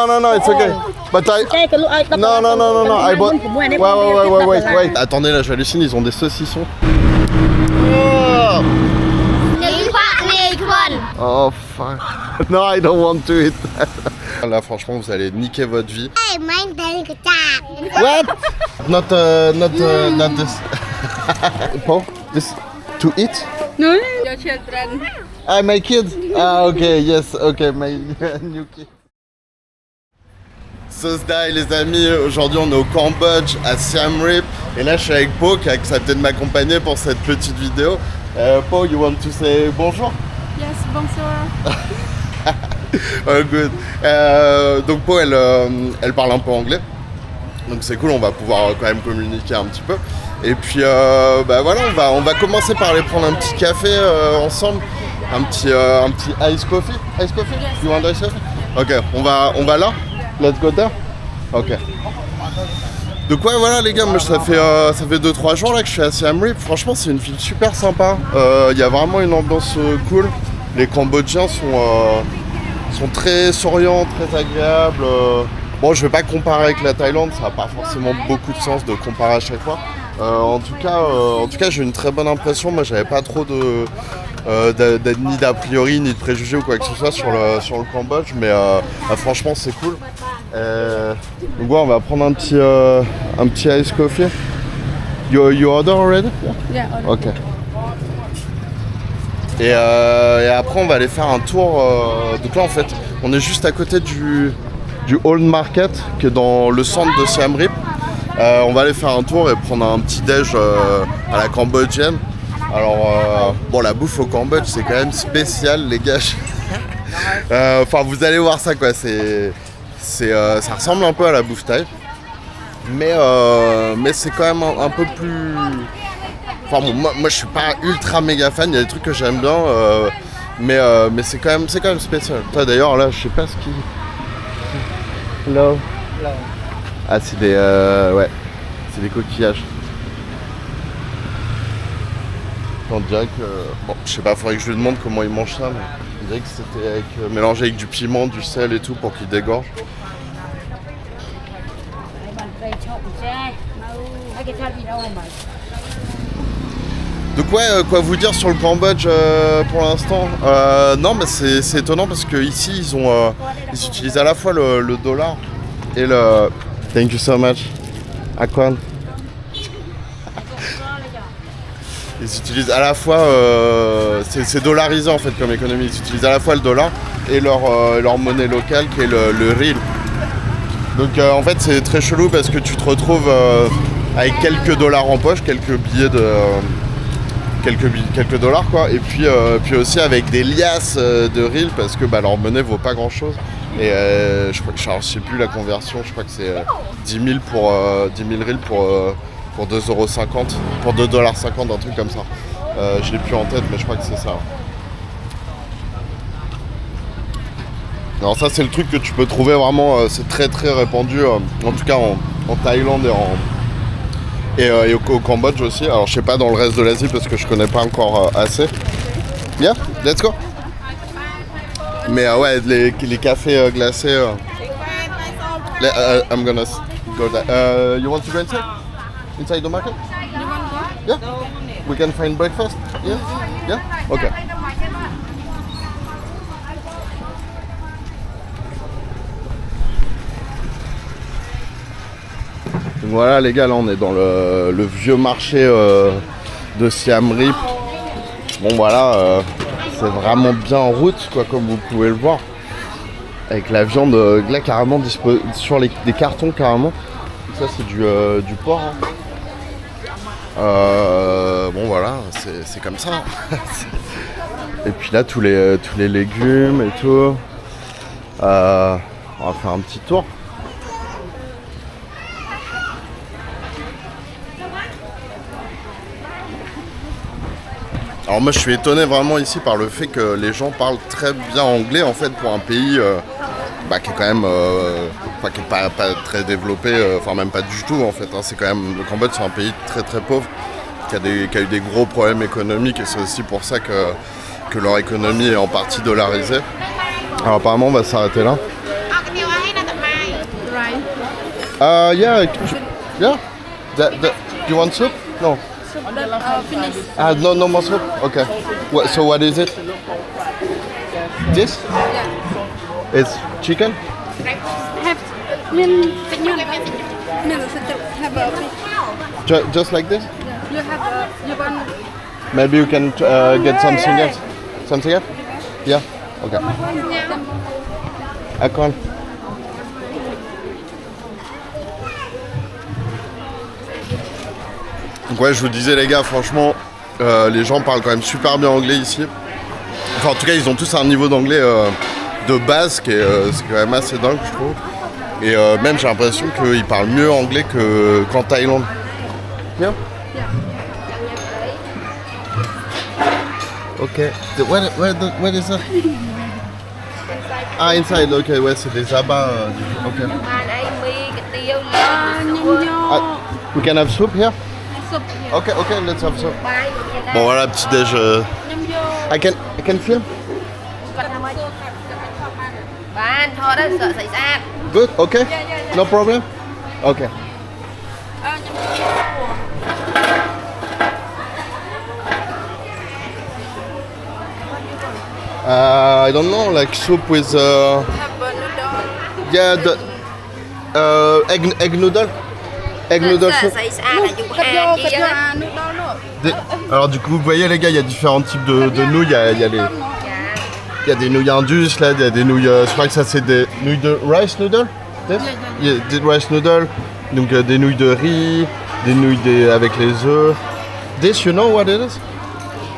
No, it's okay. But I... No. I bought... Wait. Attendez, là, j'hallucine, ils ont des saucissons. Oh, fuck. No, I don't want to eat that. Là, franchement, vous allez niquer votre vie. What? Not this. Paul, this to eat? No, your children. Ah, my kids? Ah, okay, yes, okay, my new kid. Sosdaï les amis, aujourd'hui on est au Cambodge, à Siem Reap. Et là je suis avec Pau qui a accepté de m'accompagner pour cette petite vidéo. Pau, you want to say bonjour? Yes, bonsoir. Oh, good. Donc Pau elle parle un peu anglais. Donc c'est cool, on va pouvoir quand même communiquer un petit peu. Et puis bah voilà, on va commencer par aller prendre un petit café ensemble. Un petit ice coffee. Ice coffee? Yes. You want ice coffee? Ok, on va là? Let's go there? Ok. Donc ouais voilà les gars, moi ça fait 2-3 jours là que je suis à Siem Reap. Franchement c'est une ville super sympa. Il y a vraiment une ambiance cool. Les Cambodgiens sont très souriants, très agréables. Bon je vais pas comparer avec la Thaïlande, ça n'a pas forcément beaucoup de sens de comparer à chaque fois. En tout cas j'ai une très bonne impression. Moi j'avais pas trop ni d'a priori ni de préjugés ou quoi que ce soit sur le Cambodge, mais franchement c'est cool. Donc ouais, on va prendre un petit ice coffee. You order already? Yeah. Ok. Et après on va aller faire un tour. Donc là en fait on est juste à côté du Old Market qui est dans le centre de Siem Reap. On va aller faire un tour et prendre un petit déj à la cambodgienne. Alors bon la bouffe au Cambodge c'est quand même spécial les gars. Enfin vous allez voir ça quoi, ça ressemble un peu à la bouffe thaï. Mais c'est quand même un peu plus... Enfin bon, moi je suis pas ultra méga fan, il y a des trucs que j'aime bien, mais c'est quand même spécial. Toi d'ailleurs là je sais pas ce qui... Hello. Ah c'est des... ouais, c'est des coquillages. On dirait que... Bon, je sais pas, faudrait que je lui demande comment il mange ça, mais on dirait que c'était mélangé avec du piment, du sel et tout pour qu'il dégorge. Donc ouais, quoi vous dire sur le Cambodge pour l'instant non, mais c'est étonnant parce que ici ils utilisent à la fois le dollar et le... Thank you so much. Akwan. Ils utilisent à la fois, c'est dollarisé en fait comme économie, ils utilisent à la fois le dollar et leur monnaie locale qui est le riel. Donc en fait c'est très chelou parce que tu te retrouves avec quelques dollars en poche, quelques billets de... quelques dollars quoi, et puis aussi avec des liasses de riel parce que leur monnaie vaut pas grand chose. Et je crois que je sais plus la conversion, je crois que c'est 10 000 riel pour 2,50€, pour 2,50$, un truc comme ça. Je l'ai plus en tête, mais je crois que c'est ça. Alors ça c'est le truc que tu peux trouver vraiment, c'est très très répandu, en tout cas en Thaïlande et au Cambodge aussi. Alors je sais pas dans le reste de l'Asie parce que je connais pas encore assez. Yeah, let's go. Mais ouais, les cafés glacés. I'm gonna go there. You want to go inside the market? Yeah. We can find breakfast. Yeah. Yeah. Okay. Donc voilà les gars, là on est dans le vieux marché de Siem Reap. Bon voilà, c'est vraiment bien en route quoi, comme vous pouvez le voir. Avec la viande là carrément sur des cartons carrément. Ça c'est du porc. Hein. Bon voilà, c'est comme ça. Et puis là tous les légumes et tout. On va faire un petit tour. Alors moi je suis étonné vraiment ici par le fait que les gens parlent très bien anglais en fait pour un pays qui est quand même qui est pas très développé, enfin même pas du tout en fait. Hein. C'est quand même, le Cambodge c'est un pays très très pauvre qui a eu des gros problèmes économiques et c'est aussi pour ça que leur économie est en partie dollarisée. Alors apparemment on va s'arrêter là. Thai. Yeah. Yeah. You want soup? No. Soup that finish. No more soup? Okay. So what is it? This? Yeah. It's chicken? Have meal have a fish. Just like this? You have you want Maybe you can get something else. Something else? Yeah. Okay. Akon. Donc ouais, je vous disais les gars, franchement, les gens parlent quand même super bien anglais ici. Enfin en tout cas, ils ont tous un niveau d'anglais de base qui est c'est quand même assez dingue, je trouve. Et même j'ai l'impression qu'ils parlent mieux anglais qu'en Thaïlande. Yeah. Ok. What is that? Ah, inside, ok, ouais, c'est des abats. Ok. We can have soup here? soup. Ok, let's have soup. Bon voilà, petit déj. I can film? Bạn thôi đó sợ xảy ra. Good, okay? No problem? Okay. I don't know, like soup with yeah, the egg noodle. Egg noodle soup. Xảy ra là dùng à chia á. Alors du coup, vous voyez les gars, il y a différents types de nouilles. Il y a des nouilles indus, là, il y a des nouilles, je crois que ça c'est des nouilles de rice noodle. Il y a des rice noodle, donc des nouilles de riz, des nouilles avec les œufs. This, you know what it is?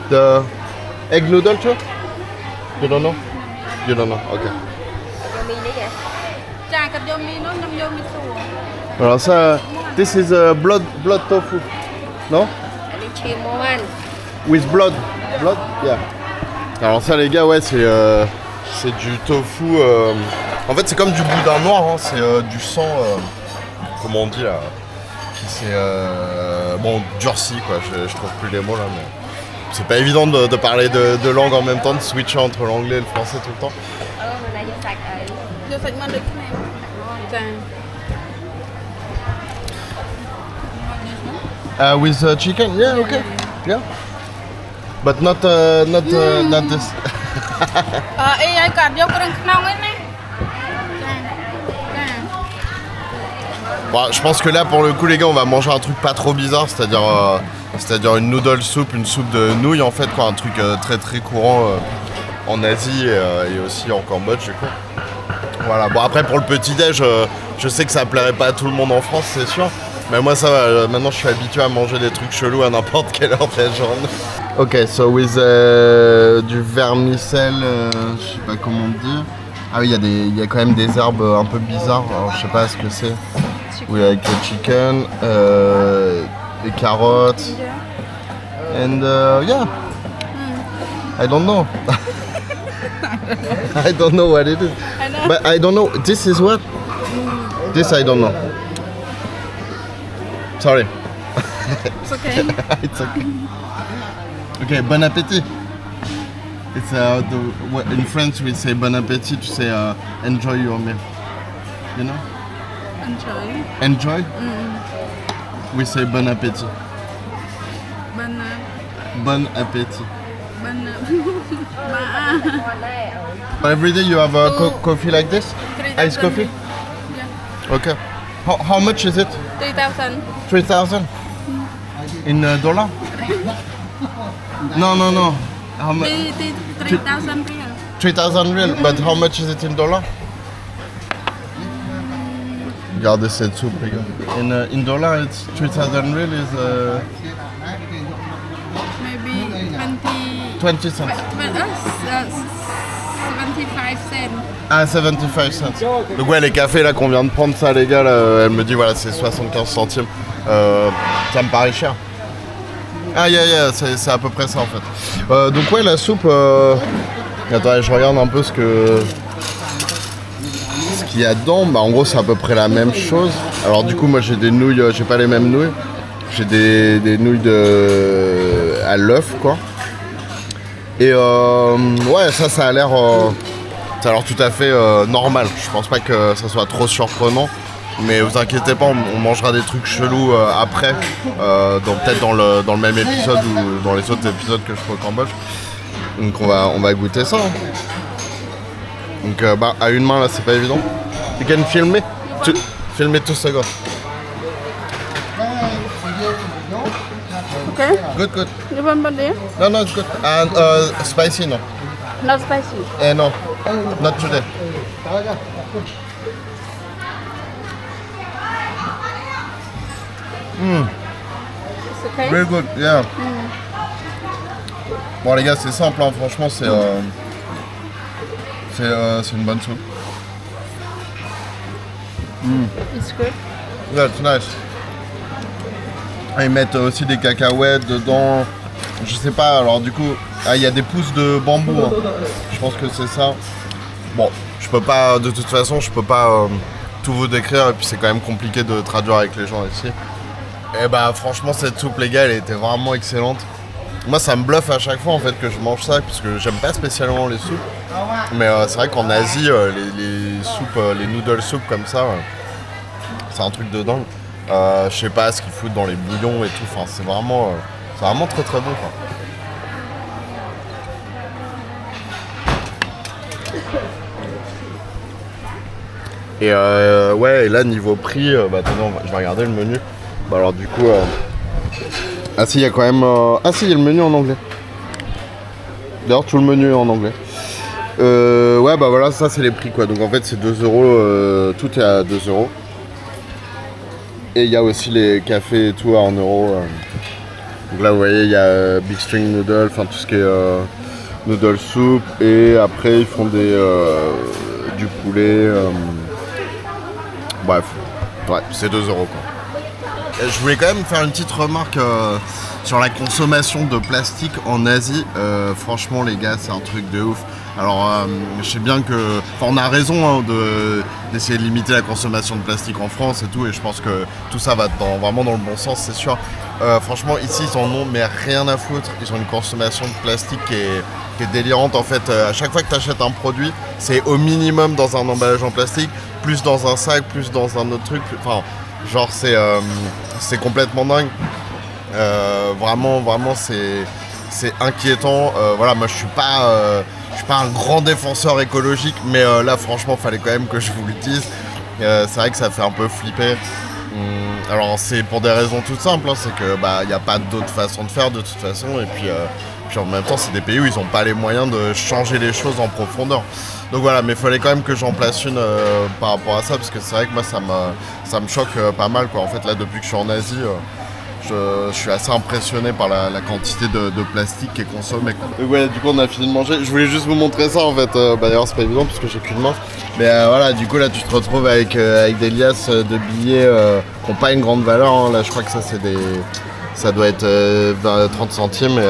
The egg noodle too? You don't know? You don't know, ok. Alors ça, this is blood tofu, non? With blood? Blood? Yeah. Alors ça les gars, ouais, c'est du tofu. En fait c'est comme du boudin noir, hein, c'est du sang, comment on dit là, qui s'est bon durci quoi. Je trouve plus les mots là, mais c'est pas évident de parler de langue en même temps, de switcher entre l'anglais et le français tout le temps. With chicken, yeah, okay, yeah. But not this. Bon, je pense que là pour le coup les gars on va manger un truc pas trop bizarre, c'est-à-dire une noodle soup, une soupe de nouilles en fait quoi, un truc très très courant en Asie et aussi en Cambodge du coup. Voilà, bon après pour le petit déj, je sais que ça plairait pas à tout le monde en France c'est sûr. Mais moi ça va, maintenant je suis habitué à manger des trucs chelous à n'importe quelle heure de la journée. Ok, so with du vermicelle, je sais pas comment dire. Ah oui, il y a quand même des herbes un peu bizarres, alors je sais pas ce que c'est. Oui, avec le chicken, des carottes. And yeah, I don't know. I don't know what it is. But I don't know, this is what? This I don't know. Sorry. It's okay. It's okay. Okay, bon appétit. It's in French we say bon appétit to say enjoy your meal. You know? Enjoy. Enjoy? We say bon appétit. Bon appétit. Every day you have a coffee like this? Iced coffee? Yeah. Okay. How much is it? 3,000. 3,000? In dollar? No. How much? 3,000 real. 3,000 real, but how much is it in dollar? Regardez cette soupe, les gars. In dollar, it's 3,000 real is Maybe 20 cents. 75 cents. Ah, 75 cents. Donc ouais, les cafés là qu'on vient de prendre ça, les gars, là, elle me dit voilà, c'est 75 centimes. Ça me paraît cher. Ah, yeah, c'est à peu près ça en fait. Donc ouais, la soupe. Attends, je regarde un peu ce qu'il y a dedans. Bah, en gros, c'est à peu près la même chose. Alors du coup, moi j'ai des nouilles, j'ai pas les mêmes nouilles. J'ai des nouilles à l'œuf quoi. Et ouais, ça a l'air tout à fait normal. Je pense pas que ça soit trop surprenant. Mais vous inquiétez pas, on mangera des trucs chelous après, peut-être dans le même épisode ou dans les autres épisodes que je ferai au Cambodge. Donc on va goûter ça. Hein. Donc à une main là, c'est pas évident. You can film me? Film me 2 seconds. Okay. Good. You want body? No, it's good. And spicy no? Not spicy. No, not today. It's okay. Very good, yeah. Bon les gars, c'est simple, hein. Franchement, c'est une bonne soupe. It's good. Yeah, it's nice. Ils mettent aussi des cacahuètes dedans. Je sais pas, alors du coup, il y a des pousses de bambou. Hein. Je pense que c'est ça. Bon, je peux pas, de toute façon, je peux pas tout vous décrire et puis c'est quand même compliqué de traduire avec les gens ici. Et bah franchement, cette soupe, les gars, elle était vraiment excellente. Moi, ça me bluffe à chaque fois en fait que je mange ça parce que j'aime pas spécialement les soupes. Mais c'est vrai qu'en Asie, les soupes, les noodle soup comme ça, c'est un truc de dingue. Je sais pas ce qu'ils foutent dans les bouillons et tout. Enfin, c'est vraiment très très bon. Quoi. Et ouais, et là niveau prix, attendez, je vais regarder le menu. Bah alors du coup, ah si, il y a quand même, ah si, il y a le menu en anglais. D'ailleurs, tout le menu est en anglais. Ouais, bah voilà, ça c'est les prix quoi. Donc en fait, c'est 2 euros, tout est à 2 euros. Et il y a aussi les cafés et tout à 1 euro. Donc là, vous voyez, il y a Big String Noodle, enfin tout ce qui est noodle soup. Et après, ils font du poulet. Bref, ouais, c'est 2 euros quoi. Je voulais quand même faire une petite remarque sur la consommation de plastique en Asie. Franchement, les gars, c'est un truc de ouf. Alors, je sais bien que... Enfin, on a raison hein, d'essayer de limiter la consommation de plastique en France et tout. Et je pense que tout ça va vraiment dans le bon sens, c'est sûr. Franchement, ici, ils en ont mais rien à foutre. Ils ont une consommation de plastique qui est délirante. En fait, à chaque fois que tu achètes un produit, c'est au minimum dans un emballage en plastique, plus dans un sac, plus dans un autre truc. Enfin, genre, c'est complètement dingue. Vraiment, c'est inquiétant. Voilà, moi, je suis pas un grand défenseur écologique, mais là, franchement, fallait quand même que je vous le dise. C'est vrai que ça fait un peu flipper. Alors, c'est pour des raisons toutes simples. Hein, c'est que il n'y a pas d'autre façon de faire de toute façon. Et puis en même temps, c'est des pays où ils n'ont pas les moyens de changer les choses en profondeur. Donc voilà, mais il fallait quand même que j'en place une par rapport à ça, parce que c'est vrai que moi, ça me choque pas mal, quoi. En fait, là, depuis que je suis en Asie, je suis assez impressionné par la quantité de plastique qui est consommée. Donc ouais, du coup, on a fini de manger. Je voulais juste vous montrer ça, en fait. D'ailleurs, c'est pas évident, parce que j'ai qu'une main. Mais voilà, du coup, là, tu te retrouves avec des liasses de billets qui n'ont pas une grande valeur. Hein. Là, je crois que ça doit être 30 centimes,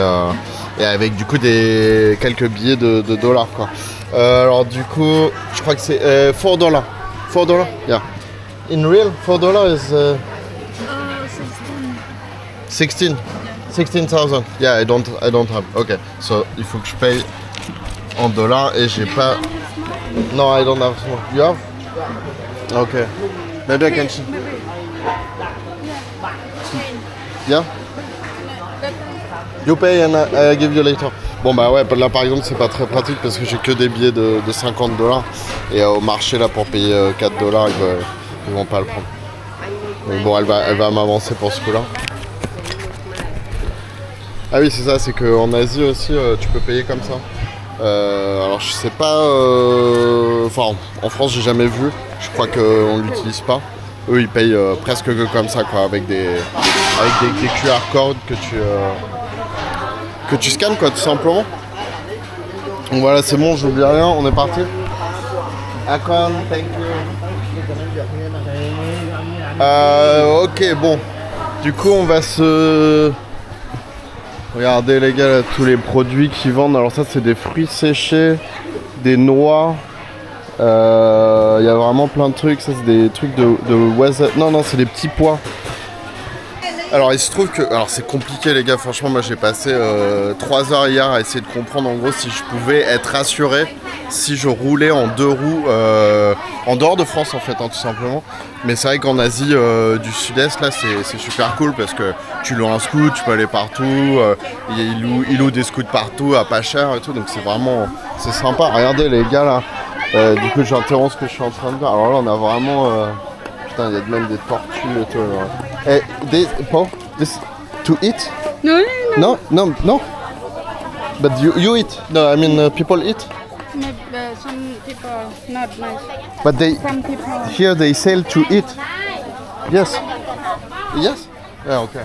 et avec, du coup, quelques billets de dollars, quoi. Alors du coup, je crois que c'est $4. $4? Yeah. In real, $4 is 16. 16,000. Yeah, I don't have. Okay. So il faut que je paye en dollars et j'ai pas. No, I don't have. You have? Okay. Maybe I can. Yeah. You pay and I give you later. Bon bah ouais, là par exemple c'est pas très pratique parce que j'ai que des billets de $50 et au marché là pour payer $4 ils vont pas le prendre. Donc bon, elle va m'avancer pour ce coup là. Ah oui c'est ça, c'est qu'en Asie aussi tu peux payer comme ça. Alors je sais pas, enfin en France j'ai jamais vu, je crois qu'on l'utilise pas. Eux ils payent presque que comme ça quoi, avec des QR codes que tu scannes quoi tout simplement. Donc voilà, c'est bon, j'oublie rien, on est parti. Akon, thank you. Ok, bon. Du coup on va se... Regardez les gars, là, tous les produits qu'ils vendent. Alors ça c'est des fruits séchés, des noix. Il y a vraiment plein de trucs. Ça c'est des trucs de non, c'est des petits pois. Alors il se trouve que, alors c'est compliqué les gars, franchement moi j'ai passé 3 heures hier à essayer de comprendre en gros si je pouvais être assuré si je roulais en 2 roues en dehors de France en fait hein, tout simplement. Mais c'est vrai qu'en Asie du Sud-Est là c'est super cool parce que tu loues un scoot, tu peux aller partout, ils louent des scoots partout à pas cher et tout, donc c'est sympa. Regardez les gars là, du coup j'interromps ce que je suis en train de faire. Alors là on a vraiment... putain, il y a même des tortues et tout. Hey, this to eat? No. No. But you eat? No, I mean people eat. Maybe, some people not nice. But Some people. here they sell to eat. Yes. Yes. Yeah, ok.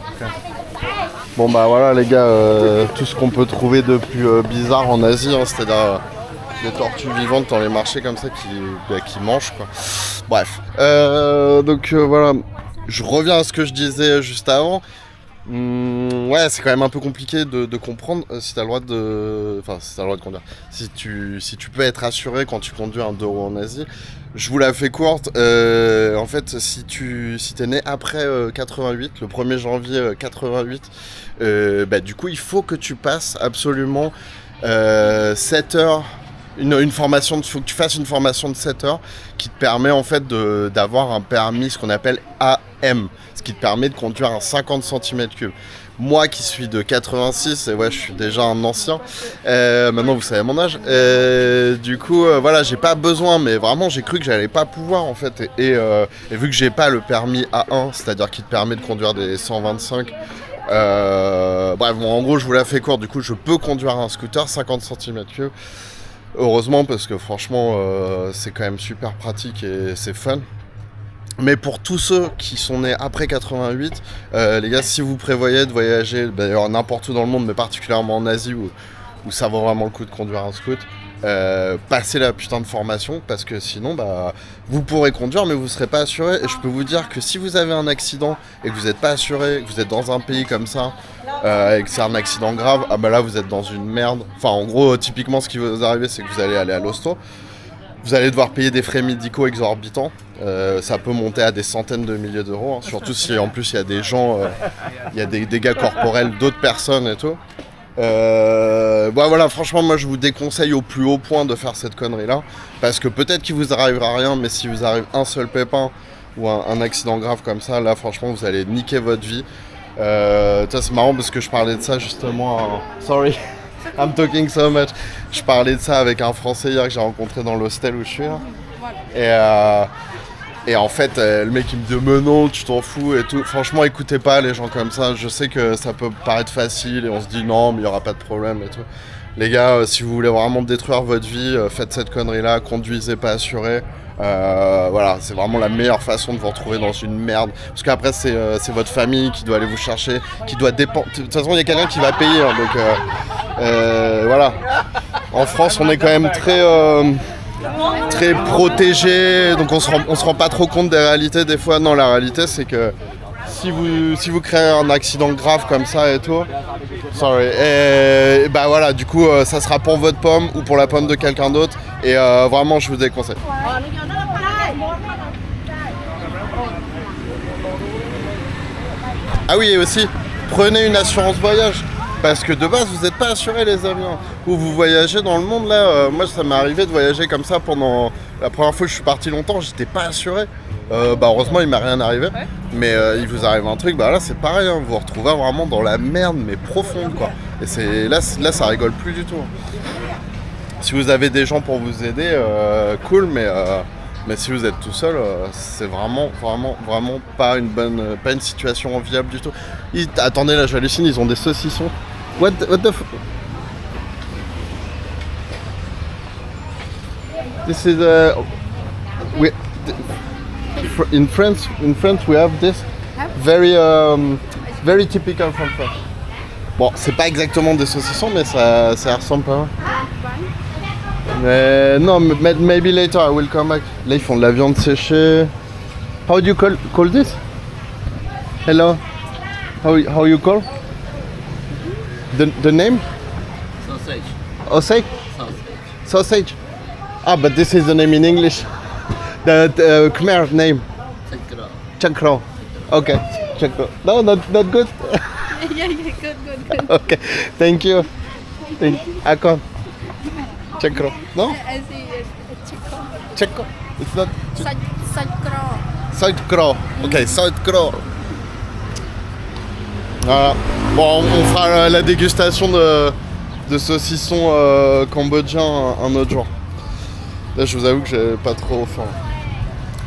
Bon bah voilà les gars, tout ce qu'on peut trouver de plus bizarre en Asie, hein, c'est-à-dire des tortues vivantes dans les marchés comme ça qui mangent quoi. Bref, donc voilà, je reviens à ce que je disais juste avant. Ouais, c'est quand même un peu compliqué de comprendre si t'as le droit de... Enfin, si t'as le droit de conduire. Si tu peux être assuré quand tu conduis un 2 roues en Asie. Je vous la fais courte. En fait, si t'es né après 88, le 1er janvier 88, bah, du coup, il faut que tu passes absolument 7 heures... Une formation, il faut que tu fasses une formation de 7 heures qui te permet en fait d'avoir un permis, ce qu'on appelle AM, ce qui te permet de conduire un 50 cm3. Moi qui suis de 86, et ouais je suis déjà un ancien, maintenant vous savez mon âge, du coup voilà j'ai pas besoin, mais vraiment j'ai cru que j'allais pas pouvoir en fait, et vu que j'ai pas le permis A1, c'est-à-dire qui te permet de conduire des 125, bref bon en gros je vous la fais courte, du coup je peux conduire un scooter 50 cm3. Heureusement parce que franchement c'est quand même super pratique et c'est fun. Mais pour tous ceux qui sont nés après 88, les gars, si vous prévoyez de voyager d'ailleurs n'importe où dans le monde, mais particulièrement en Asie où ça vaut vraiment le coup de conduire un scoot, passez la putain de formation parce que sinon bah, vous pourrez conduire mais vous ne serez pas assuré. Et je peux vous dire que si vous avez un accident et que vous n'êtes pas assuré, que vous êtes dans un pays comme ça, et que c'est un accident grave, ah bah là vous êtes dans une merde. Enfin en gros typiquement ce qui va vous arriver c'est que vous allez aller à l'hosto, vous allez devoir payer des frais médicaux exorbitants, ça peut monter à des centaines de milliers d'euros, hein, surtout si en plus il y a des gens, il y a des dégâts corporels d'autres personnes et tout. Bah voilà, franchement moi je vous déconseille au plus haut point de faire cette connerie là, parce que peut-être qu'il vous arrivera rien, mais si vous arrive un seul pépin ou un accident grave comme ça, là franchement vous allez niquer votre vie. C'est marrant parce que je parlais de ça justement. Sorry, I'm talking so much. Je parlais de ça avec un Français hier que j'ai rencontré dans l'hostel où je suis là. Et en fait, le mec il me dit mais non, tu t'en fous et tout. Franchement, écoutez pas les gens comme ça. Je sais que ça peut paraître facile et on se dit non, mais il y aura pas de problème et tout. Les gars, si vous voulez vraiment détruire votre vie, faites cette connerie là, conduisez pas assuré. Voilà, c'est vraiment la meilleure façon de vous retrouver dans une merde. Parce qu'après, c'est votre famille qui doit aller vous chercher, qui doit dépendre. De toute façon, il y a quelqu'un qui va payer. Hein, donc voilà. En France, on est quand même très protégé, donc on se rend pas trop compte des réalités des fois. Non, la réalité c'est que si vous créez un accident grave comme ça et tout, et bah voilà, du coup ça sera pour votre pomme ou pour la pomme de quelqu'un d'autre, et vraiment je vous déconseille. Ah oui, et aussi prenez une assurance voyage. Parce que de base, vous n'êtes pas assurés les amis. Où vous voyagez dans le monde là, moi ça m'est arrivé de voyager comme ça pendant... La première fois que je suis parti longtemps, j'étais pas assuré. Bah heureusement il m'est rien arrivé. Mais il vous arrive un truc, bah là c'est pareil, hein, vous vous retrouvez vraiment dans la merde mais profonde quoi. Et c'est là ça rigole plus du tout. Si vous avez des gens pour vous aider, cool, mais si vous êtes tout seul, c'est vraiment pas une situation enviable du tout. Attendez là, j'hallucine, ils ont des saucissons. What the This is in France we have this very typical from France. Bon, c'est pas exactement des saucissons, mais ça ressemble pas mal. Non, maybe later I will come back. Là ils font de la viande séchée. How do you call this? Hello. How you call? The name? Sausage. Osage? Sausage. Ah, but this is the name in English. The Khmer name. Chakra. Chakra. Okay. Chocro. No, not good. Yeah, good. Okay, thank you. Akon. Chocro. No? I see it's chicken. Chocro. It's not. Chocro. Chocro. Ok, chocro. Voilà. Bon, on fera la dégustation de saucissons cambodgiens un autre jour. Là, je vous avoue que j'ai pas trop faim.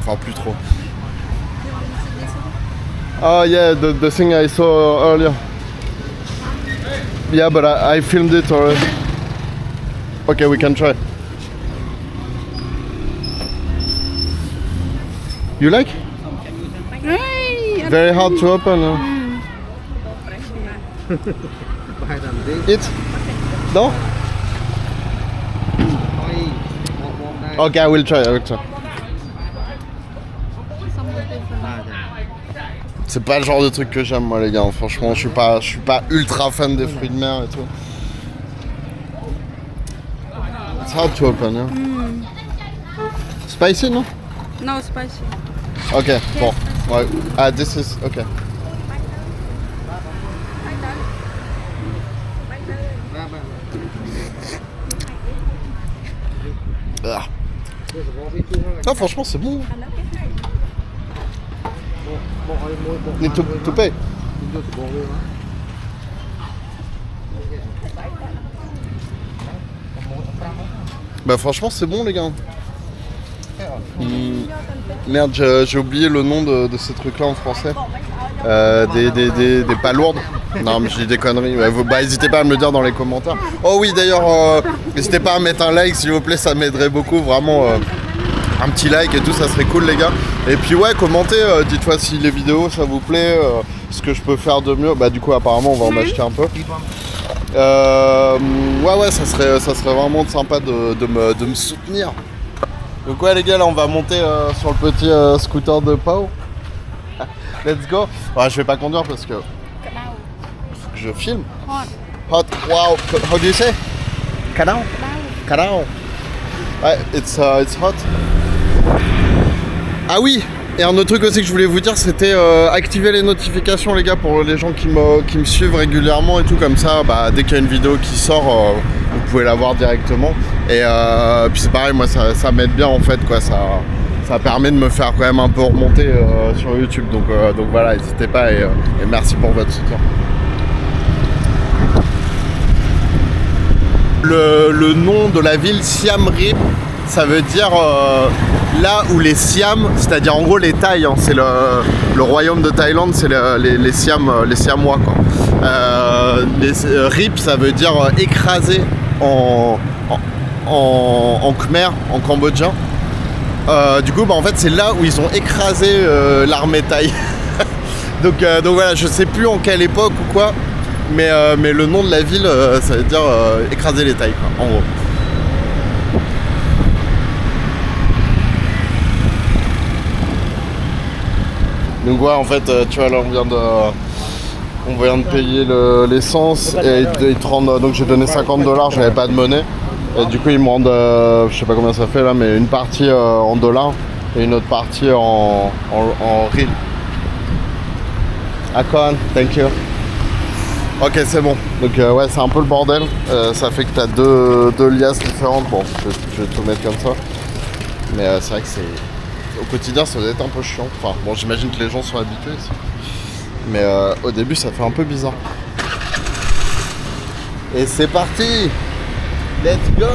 Enfin, plus trop. Oh yeah, the thing I saw earlier. Yeah, but I filmed it already. Okay, we can try. You like? Hey, Very hard to open. It? No? Okay, I will try. C'est pas le genre de truc que j'aime moi les gars, franchement je suis pas ultra fan des fruits de mer et tout. It's hard to open, yeah. Spicy, no? No spicy. Ok, bon. Ouais. Ah, this is... ok. Ah. Ah, franchement c'est bon. Need to pay. Bah franchement c'est bon les gars. Merde, j'ai oublié le nom de ces trucs là en français. Des pas lourdes. Non mais je dis des conneries. Ouais, bah n'hésitez pas à me le dire dans les commentaires. Oh oui d'ailleurs, n'hésitez pas à mettre un like s'il vous plaît, ça m'aiderait beaucoup vraiment. Un petit like et tout, ça serait cool les gars. Et puis ouais, commentez, dites-moi si les vidéos ça vous plaît, ce que je peux faire de mieux. Bah du coup apparemment on va en acheter un peu. Ouais, ça serait vraiment sympa de me soutenir. Donc ouais les gars, là on va monter sur le petit scooter de Pau. Let's go. Ouais, je vais pas conduire parce que faut que je filme. Hot. Wow. How do you say? Kadao. Ouais, it's hot. Ah oui, et un autre truc aussi que je voulais vous dire, c'était activer les notifications les gars pour les gens qui me suivent régulièrement et tout comme ça. Bah, dès qu'il y a une vidéo qui sort, vous pouvez la voir directement. Et puis c'est pareil, moi ça m'aide bien en fait quoi. Ça permet de me faire quand même un peu remonter sur YouTube. Donc voilà, n'hésitez pas et merci pour votre soutien. Le nom de la ville Siem Reap, ça veut dire là où les Siam, c'est-à-dire en gros les Thaïs, hein, c'est le royaume de Thaïlande, c'est les Siamois quoi. Rip, ça veut dire écrasé en khmer, en cambodgien. Du coup, bah, en fait, c'est là où ils ont écrasé l'armée thaï. donc voilà, je sais plus en quelle époque ou quoi, mais le nom de la ville, ça veut dire écraser les Thaïs, quoi, en gros. Donc ouais, en fait, tu vois, là, on vient de payer l'essence et ils te rendent, donc j'ai donné $50, je n'avais pas de monnaie. Et du coup, ils me rendent, je sais pas combien ça fait là, mais une partie en dollars et une autre partie en riel. Akon, thank you. Ok, c'est bon. Donc ouais, c'est un peu le bordel. Ça fait que tu as deux liasses différentes. Bon, je vais tout mettre comme ça. Mais c'est vrai que au quotidien, ça doit être un peu chiant. Enfin, bon, j'imagine que les gens sont habitués ici. Mais au début, ça fait un peu bizarre. Et c'est parti! Let's go!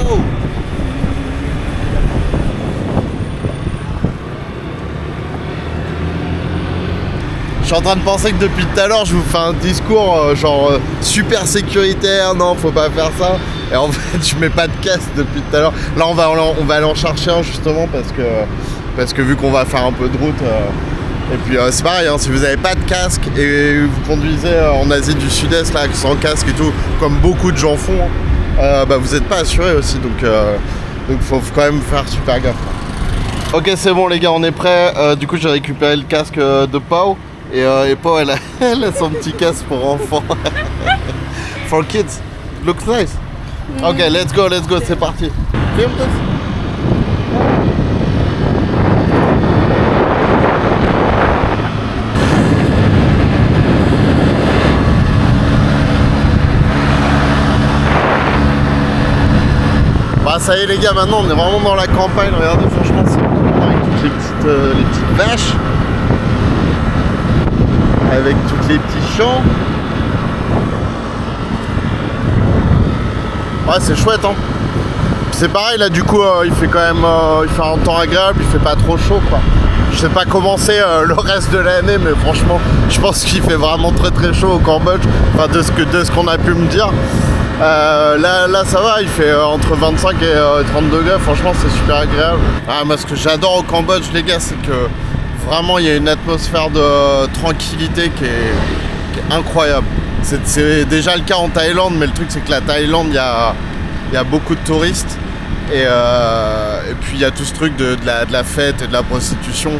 Je suis en train de penser que depuis tout à l'heure, je vous fais un discours genre super sécuritaire, non, faut pas faire ça. Et en fait, je mets pas de casque depuis tout à l'heure. Là, on va aller en chercher un justement parce que vu qu'on va faire un peu de route. Et puis c'est pareil, hein, si vous n'avez pas de casque et vous conduisez en Asie du Sud-Est là, sans casque et tout, comme beaucoup de gens font, bah, vous n'êtes pas assuré aussi, donc faut quand même faire super gaffe. Ok, c'est bon les gars, on est prêts. Du coup, j'ai récupéré le casque de Pau et Pau, elle a son petit casque pour enfants. For kids, looks nice. Ok, let's go, c'est parti. Film this. ça y est les gars, maintenant on est vraiment dans la campagne. Regardez, franchement, c'est cool avec toutes les petites vaches. Avec tous les petits champs. Ouais, c'est chouette, hein. C'est pareil, là, du coup, il fait quand même il fait un temps agréable, il fait pas trop chaud, quoi. Je sais pas comment c'est le reste de l'année, mais franchement, je pense qu'il fait vraiment très très chaud au Cambodge. Enfin, de ce qu'on a pu me dire. Là, ça va, il fait entre 25 et 30 degrés. Franchement, c'est super agréable. Ah, moi, ce que j'adore au Cambodge, les gars, c'est que vraiment, il y a une atmosphère de tranquillité qui est incroyable. C'est déjà le cas en Thaïlande, mais le truc, c'est que la Thaïlande, il y a beaucoup de touristes. Et puis il y a tout ce truc de la fête et de la prostitution,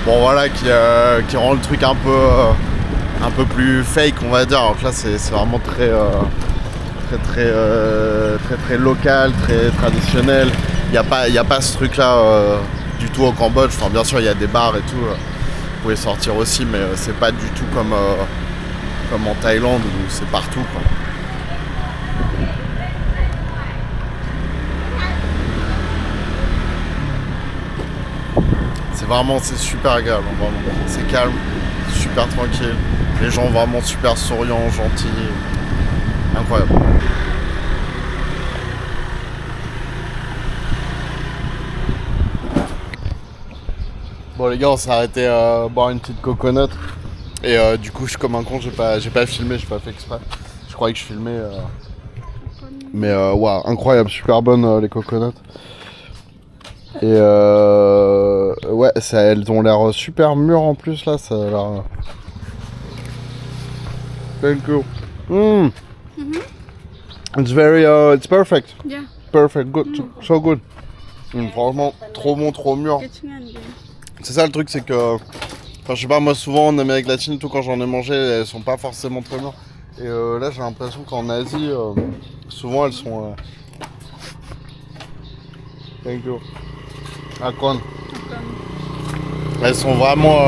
bon voilà, qui rend le truc un peu plus fake, on va dire. Alors que là c'est vraiment très local, très traditionnel. Il y a pas ce truc là du tout au Cambodge. Enfin bien sûr il y a des bars et tout, vous pouvez sortir aussi, mais c'est pas du tout comme en Thaïlande où c'est partout, quoi. C'est super agréable, vraiment. C'est calme, super tranquille. Les gens vraiment super souriants, gentils. Incroyable. Bon les gars, on s'est arrêté boire une petite coconut. Et du coup, je suis comme un con, j'ai pas filmé, j'ai pas fait exprès. Je croyais que je filmais. Mais waouh, incroyable, super bonne les coconuts. Et ouais, elles ont l'air super mûres en plus là, ça a l'air. Thank you. It's very, it's perfect. Yeah. Perfect, good, so good. Franchement, trop bon, trop mûr. C'est ça le truc, c'est que, enfin je sais pas, moi souvent en Amérique latine, tout quand j'en ai mangé, elles sont pas forcément très mûres. Et là j'ai l'impression qu'en Asie, souvent elles sont. Thank you. Akon. Elles sont vraiment.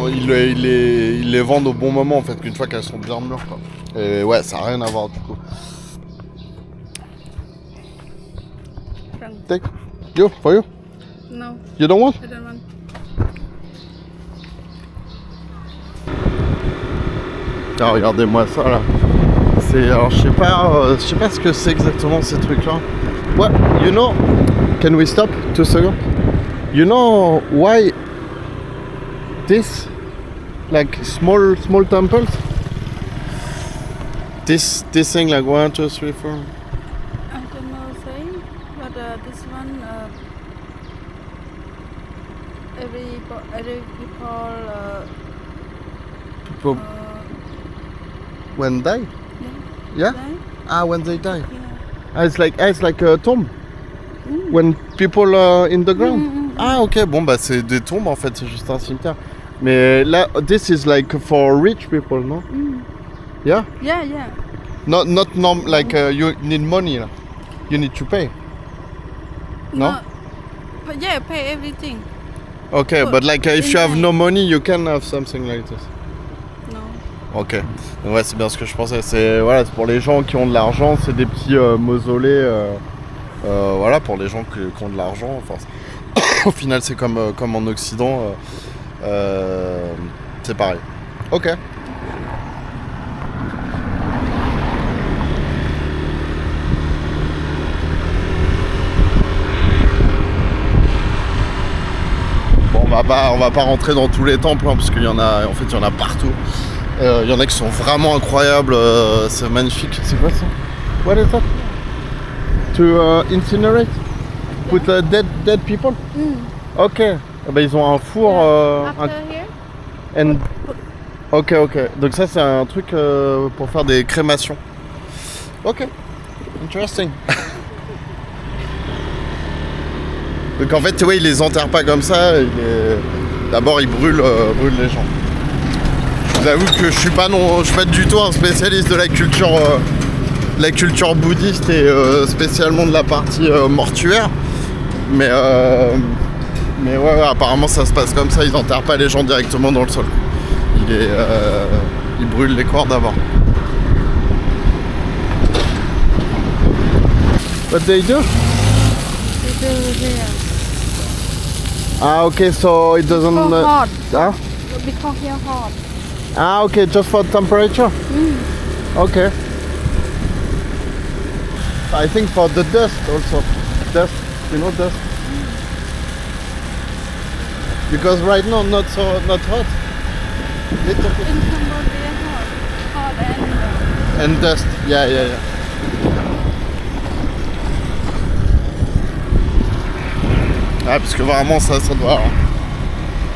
Ils les vendent au bon moment en fait, qu'une fois qu'elles sont bien mûres, quoi. Et ouais, ça n'a rien à voir du coup. Take. You, for you? No, You don't want? I don't want. Ah, regardez-moi ça là. Alors je sais pas ce que c'est exactement ces trucs là. What? You know? Can we stop 2 seconds? You know why this, like small temples? This thing like 1, 2, 3, 4. I don't know saying, but this one, every People when die? Yeah? die? Ah, when they die. Yeah. Ah, it's like a tomb. When people in the ground. Ah, ok, bon bah c'est des tombes en fait, c'est juste un cimetière. Mais là, this is like for rich people, no? Yeah? Yeah, yeah. Not like you need money. You need to pay. No? But yeah, pay everything. Okay, but like if you have no money, you can have something like this. No. Ok. Ouais, c'est bien ce que je pensais. C'est pour les gens qui ont de l'argent, c'est des petits mausolées. Voilà, pour les gens qui ont de l'argent. Enfin, au final, c'est comme en Occident. C'est pareil. Ok. Bon, on va pas rentrer dans tous les temples, hein, parce qu'il y en a, en fait, il y en a partout. Il y en a qui sont vraiment incroyables. C'est magnifique. C'est quoi ça? What is that? To incinerate? Put dead people? Ok. Ben, ils ont un four. After here? And... Ok. Donc ça c'est un truc pour faire des crémations. Ok. Interesting. Donc en fait, ouais, ils les enterrent pas comme ça. D'abord, ils brûlent les gens. Je vous avoue que je suis pas du tout un spécialiste de la culture bouddhiste et spécialement de la partie mortuaire. Mais ouais, apparemment ça se passe comme ça, ils enterrent pas les gens directement dans le sol. Ils brûlent les corps d'abord. What they do? They do here. Ah, okay, so it doesn't... Because hot. Ah? Because here hot. Ah, okay, just for temperature? Okay. I think for the dust also. Dust, you know dust? Because right now not hot. Little bit. In Cambodia hot. Hot And dust, yeah. Ah, parce que vraiment ça doit...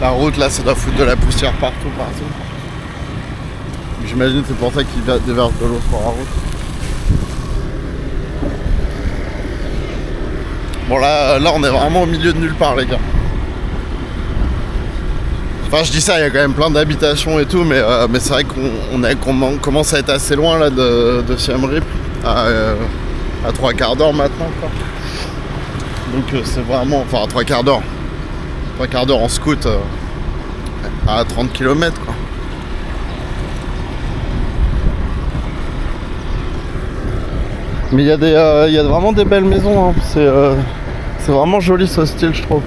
La route là, ça doit foutre de la poussière partout. J'imagine que c'est pour ça qu'ils déversent de l'eau sur la route. Bon là on est vraiment au milieu de nulle part les gars. Enfin je dis ça, il y a quand même plein d'habitations et tout, mais c'est vrai qu'on commence à être assez loin là de Siem Reap, à 3/4 d'heure maintenant quoi. Donc c'est vraiment, enfin à 3/4 d'heure. 3/4 d'heure en scoot à 30 km quoi. Mais il y a vraiment des belles maisons, hein. C'est vraiment joli ce style je trouve.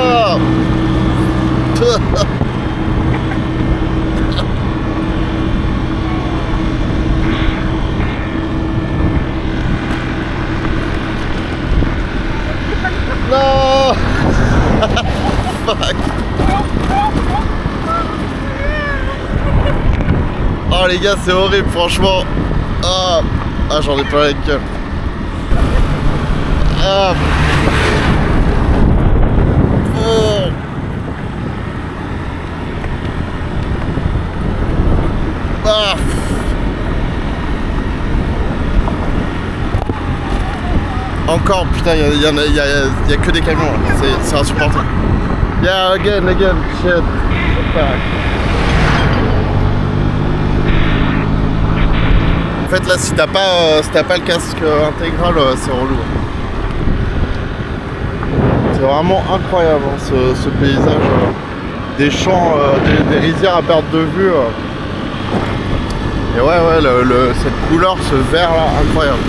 Oh non. Fuck. Oh les gars c'est horrible franchement. Ah j'en ai plein la gueule. Ah. Oh. Ah. Encore putain, il y a que des camions là. C'est insupportable. Yeah, again, shit. Fuck. En fait là si t'as pas le casque intégral c'est relou. C'est vraiment incroyable hein, ce paysage. Des champs, des rizières à perte de vue. Et ouais, cette couleur, ce vert là, incroyable.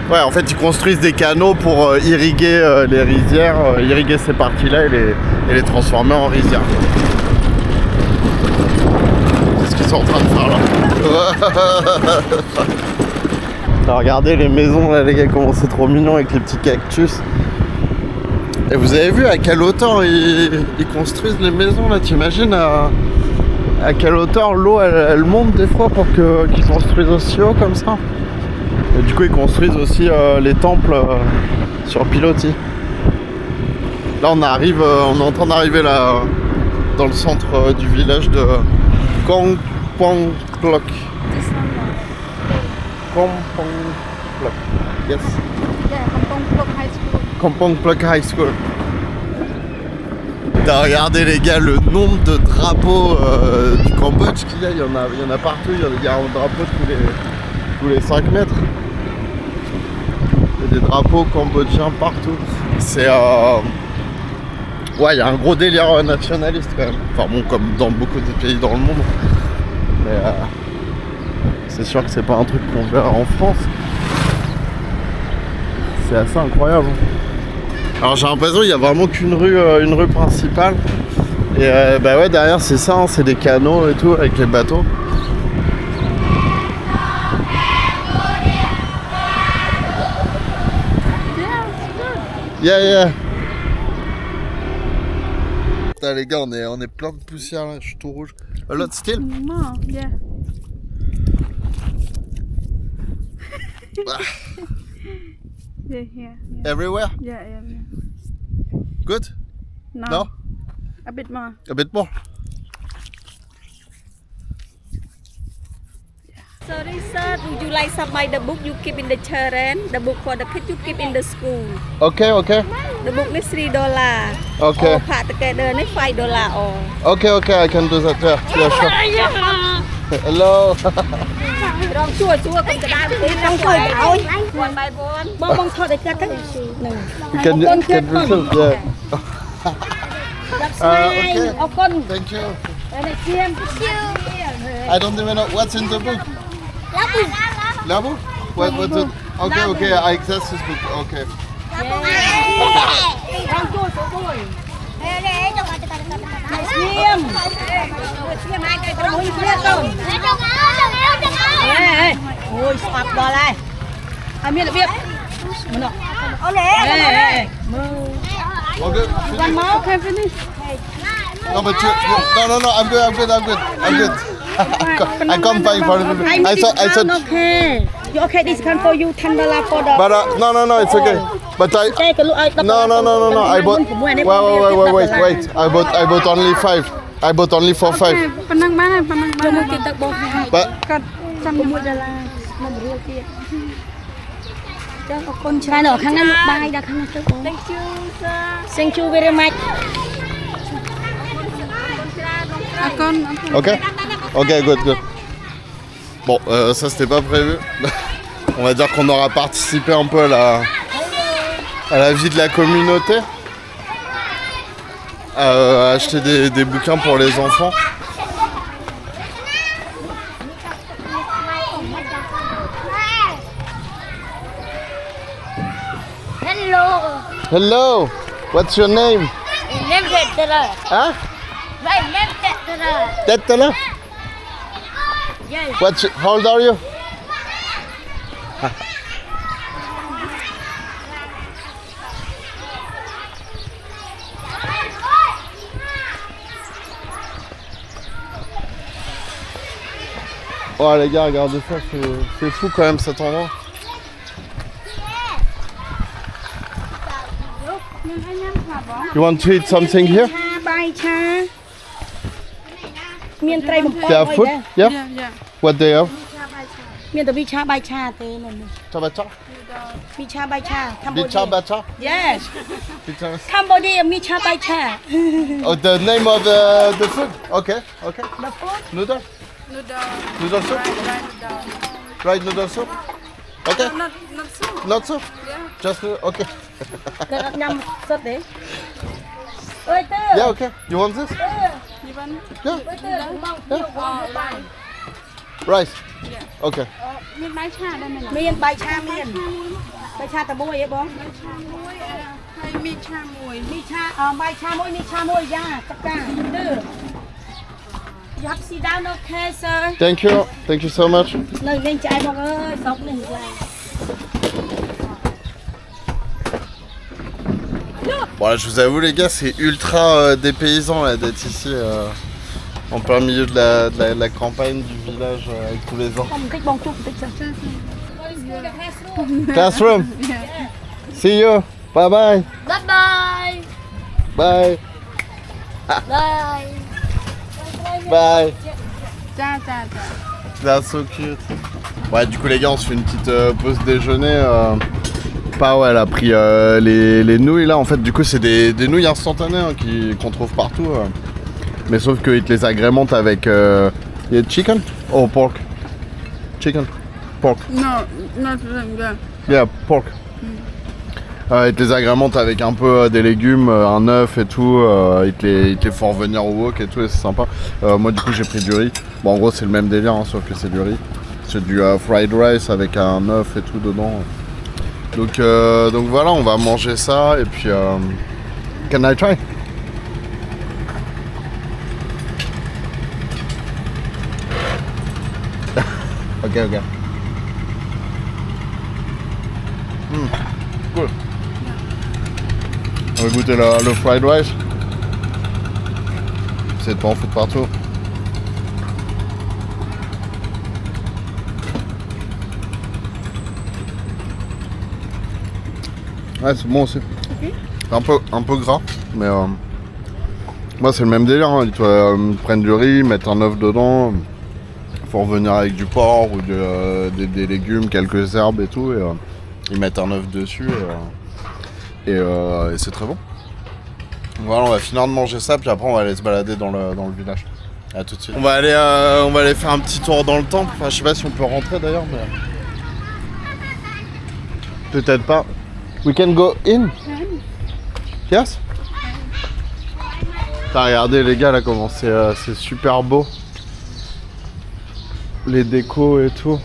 Ouais, en fait, ils construisent des canaux pour irriguer les rizières, irriguer ces parties-là et les transformer en rizières. C'est ce qu'ils sont en train de faire là. Alors, regardez les maisons là, les gars, comment c'est trop mignon avec les petits cactus. Et vous avez vu à quelle hauteur ils construisent les maisons là? T'imagines à quelle hauteur l'eau elle monte des fois pour qu'ils construisent aussi haut comme ça? Et du coup ils construisent aussi les temples sur pilotis. Là on est en train d'arriver là dans le centre du village de Kampong Plok. Kampong Plok. Yes. Yeah, Kampong Plok High School. Kampong Plok High School. Regardez les gars le nombre de drapeaux du Cambodge qu'il y a, il y en a partout, il y a un drapeau tous les 5 mètres. Il y a des drapeaux cambodgiens partout. C'est ouais, il y a un gros délire nationaliste quand même. Enfin bon, comme dans beaucoup de pays dans le monde. Mais c'est sûr que c'est pas un truc qu'on verra en France. C'est assez incroyable. Alors j'ai l'impression qu'il n'y a vraiment qu'une une rue principale. Et bah ouais, derrière c'est ça, hein, c'est des canaux et tout avec les bateaux. Yeah. Putain les gars, on est plein de poussière là, je suis tout rouge. A lot still? No, yeah. Yeah. Everywhere? Yeah. Good? No? A bit more. A bit more. Sorry sir, would you like some by the book you keep in the children? The book for the kids you keep in the school. Okay. The book is $3. Okay. All part together is $5 all. Okay, I can do that. Yeah, sure. Hello. រងជួយកុំទៅដើរទៅចង់ជួយឲ្យ1 by 1បងថតឲ្យគាត់ទៅហ្នឹង Can you yeah. អរគុណ Thank you. តែឈាម I don't even know what's in the book. Labo? What's it? Okay, I access this book. Okay. រងជួយជួយឈាមអាចទៅប្រមួយគ្នាទៅអូយស្អប់ដល់ហើយឲ្យមានរបៀបម្នាក់អូនមើល Okay. One more, can finish. No, but no. I'm good. I can't find for it. I said. okay you okay this can for you $10 for the But no, it's okay. But I. ចេះក៏លក់ឲ្យ No. I bought. Wait. I bought only 5. I bought only for 5. ប៉ុណ្ណឹងបានហើយប៉ុណ្ណឹងបានមួយទៀតទឹកបង But គាត់ចាំ$61មករៀលទៀតចាអរគុណច្រើនដល់ខាងហ្នឹងបាយដល់ខាងនេះទៅបង Thank you sir Thank you very much អរគុណ Ok, good. Bon, ça c'était pas prévu. On va dire qu'on aura participé un peu à la vie de la communauté. Acheter des bouquins pour les enfants. Hello. What's your name? Huh? Tetala? Yes. How old are you? Oh les gars, regardez ça, c'est fou quand même cet endroit. You want to eat something here? បាយឆាមានត្រីបំពង They have food? Yeah? Yeah. What they have? មានតែវិឆាបាយឆាទេនៅនេះ Chabacha? វិឆាបាយឆា Bicha bacha? Yes Bicha. Cambodia មីឆាបាយឆា Oh, the name of the food? Okay. The food Noodle? Noodle. Noodle soup? Right noodle. Right noodle soup? Okay. Not soup. Not soup? Yeah. Just noodle? Okay. គាត់អត់ញ៉ាំសុទ្ធទេអើយទៅ Yeah, okay. You want this? You want? Yeah. ទៅបង Oh, right. Rice? Okay. មានបាយឆាដែរមែន មានបាយឆាមានបាយឆាតែមួយឯងបង ហើយមីឆាមួយ មីឆាបាយឆាមួយមីឆាមួយយ៉ាតកាទៅ You have to sit down okay sir Thank you so much. នៅលេងចាយបងអើយស្រុកនេះឡើយ Bon là, je vous avoue les gars, c'est ultra dépaysant là, d'être ici en plein milieu de la campagne du village avec tous les enfants. បន្តិចបងជួបបន្តិចចា Classroom. See you. Bye bye. Bye bye. Bye. Bye. Bye. ចាចា That's so cute. Ouais, du coup les gars, on se fait une petite pause déjeuner. Pao, elle a pris les nouilles là. En fait, du coup, c'est des nouilles instantanées hein, qu'on trouve partout. Mais sauf qu'ils te les agrémentent avec chicken or pork. Chicken, pork. No, not yeah. Yeah, pork. Ils te les agrémentent avec un peu des légumes, un œuf et tout. Ils te les font revenir au wok et tout, et c'est sympa. Moi, du coup, j'ai pris du riz. Bon, en gros, c'est le même délire, hein, sauf que c'est du riz. C'est du fried rice avec un œuf et tout dedans. Donc voilà, on va manger ça et puis. Can I try? Ok. Cool. On va goûter le fried rice. C'est pas en foutre partout. Ouais, c'est bon aussi. Un peu gras, mais moi c'est le même délire. Hein. Ils te prennent du riz, mettent un œuf dedans. Faut revenir avec du porc ou des légumes, quelques herbes et tout. Et, ils mettent un œuf dessus et c'est très bon. Voilà, on va finir de manger ça, puis après on va aller se balader dans le village. À tout de suite. On va aller faire un petit tour dans le temple. Enfin, je sais pas si on peut rentrer d'ailleurs, mais peut-être pas. We can go in. Yes. T'as regardé les gars là comment c'est super beau. Les décos et tout.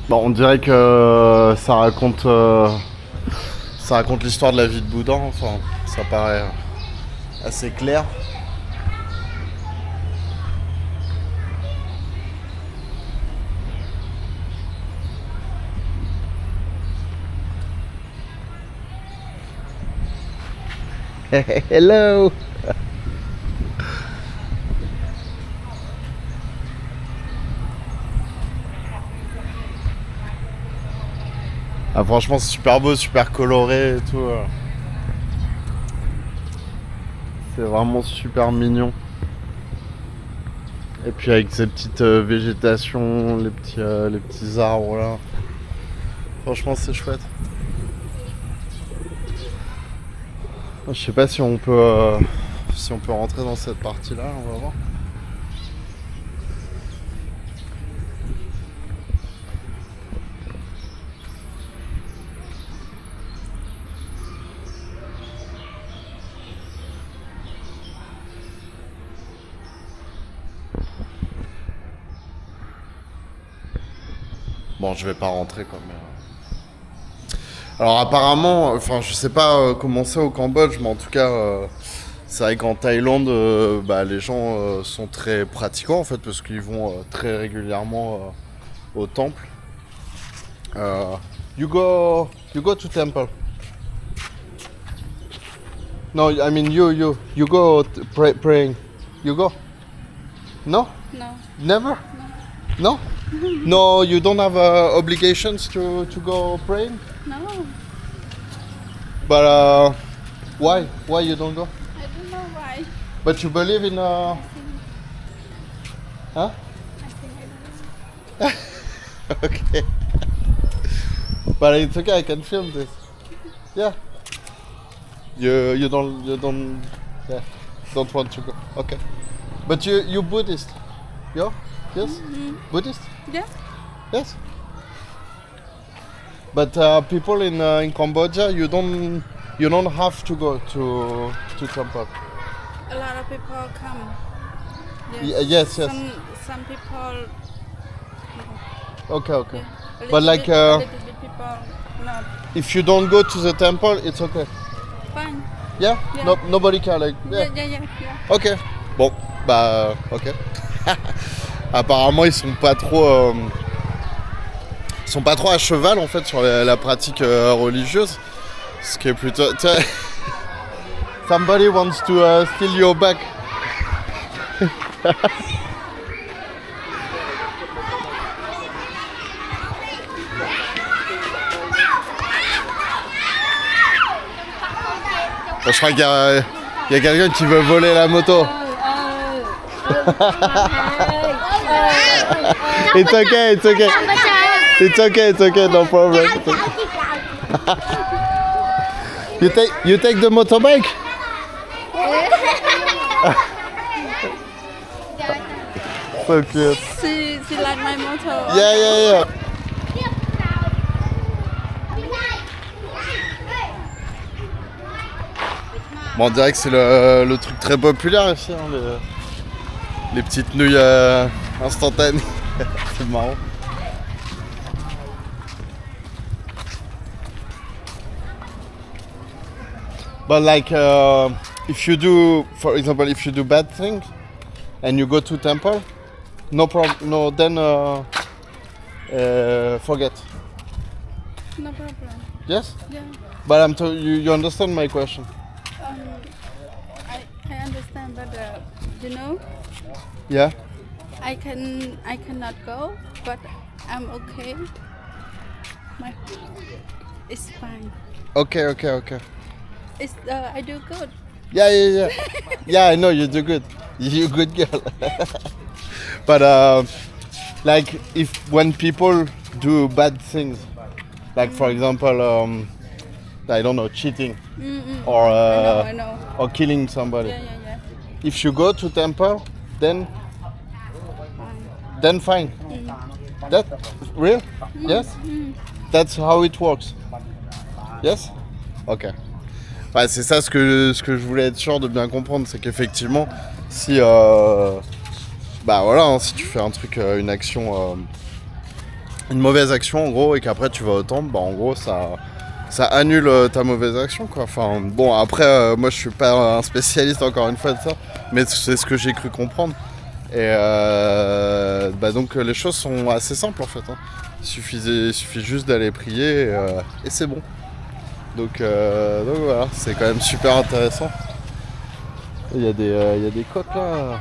Bon, on dirait que ça raconte l'histoire de la vie de Bouddha, enfin, ça paraît assez clair. Hello. Ah, franchement c'est super beau, super coloré et tout. C'est vraiment super mignon. Et puis avec ces petites végétations, les petits arbres là. Franchement c'est chouette. Je sais pas si on peut rentrer dans cette partie là, on va voir. Bon, je vais pas rentrer quoi, mais... Alors apparemment, enfin je sais pas comment c'est au Cambodge, mais en tout cas, c'est vrai qu'en Thaïlande, les gens sont très pratiquants en fait, parce qu'ils vont très régulièrement au temple. You go to temple. No, I mean you go praying. You go? No? No. Never? No? No, you don't have obligations to go praying? No. But why? Why you don't go? I don't know why. But you believe in Huh? Okay. But it's okay, I can film this. Yeah. You don't yeah, don't want to go. Okay. But you Buddhist? Yeah? Yes? Mm-hmm. Buddhist? Yeah. Yes. But people in Cambodia, you don't have to go to temple. A lot of people come. Yes. Some people. Okay. Yeah. A But little like, bit, a little bit people not. If you don't go to the temple, it's okay. Fine. Yeah? Yeah. No, nobody care like. Yeah. Yeah. Ok. Bon, bah, ok. Apparemment, ils sont pas trop à cheval en fait sur la pratique religieuse, ce qui est plutôt. Somebody wants to steal your bag. Je crois qu'il y a quelqu'un qui veut voler la moto. It's okay. It's okay, no problem. You take the motorbike? So cute. She like my motto. Yeah. Bon, on dirait que c'est le truc très populaire ici, hein, les petites nouilles instantanées. C'est marrant. But like, if you do, for example, if you do bad things and you go to temple, no problem. No, then forget. No problem. Yes. Yeah. But you understand my question? I understand, but you know, Yeah. I cannot go, but I'm okay. It's fine. Okay. It's I do good. Yeah. Yeah, I know you do good. You're a good girl. But like, when people do bad things, Like for example, I don't know, cheating or I know. or killing somebody. Yeah. If you go to temple, then fine. That real? Yes. That's how it works. Yes. Ok. Ouais, c'est ça ce que je voulais être sûr de bien comprendre, c'est qu'effectivement, si bah voilà, hein, si tu fais un truc, une action, une mauvaise action en gros, et qu'après tu vas au temple, bah en gros ça annule ta mauvaise action quoi. Enfin bon après moi je suis pas un spécialiste encore une fois de ça, mais c'est ce que j'ai cru comprendre. Et bah donc les choses sont assez simples en fait. Hein. Il suffit juste d'aller prier et c'est bon. Donc voilà, c'est quand même super intéressant. Il y a des coques là.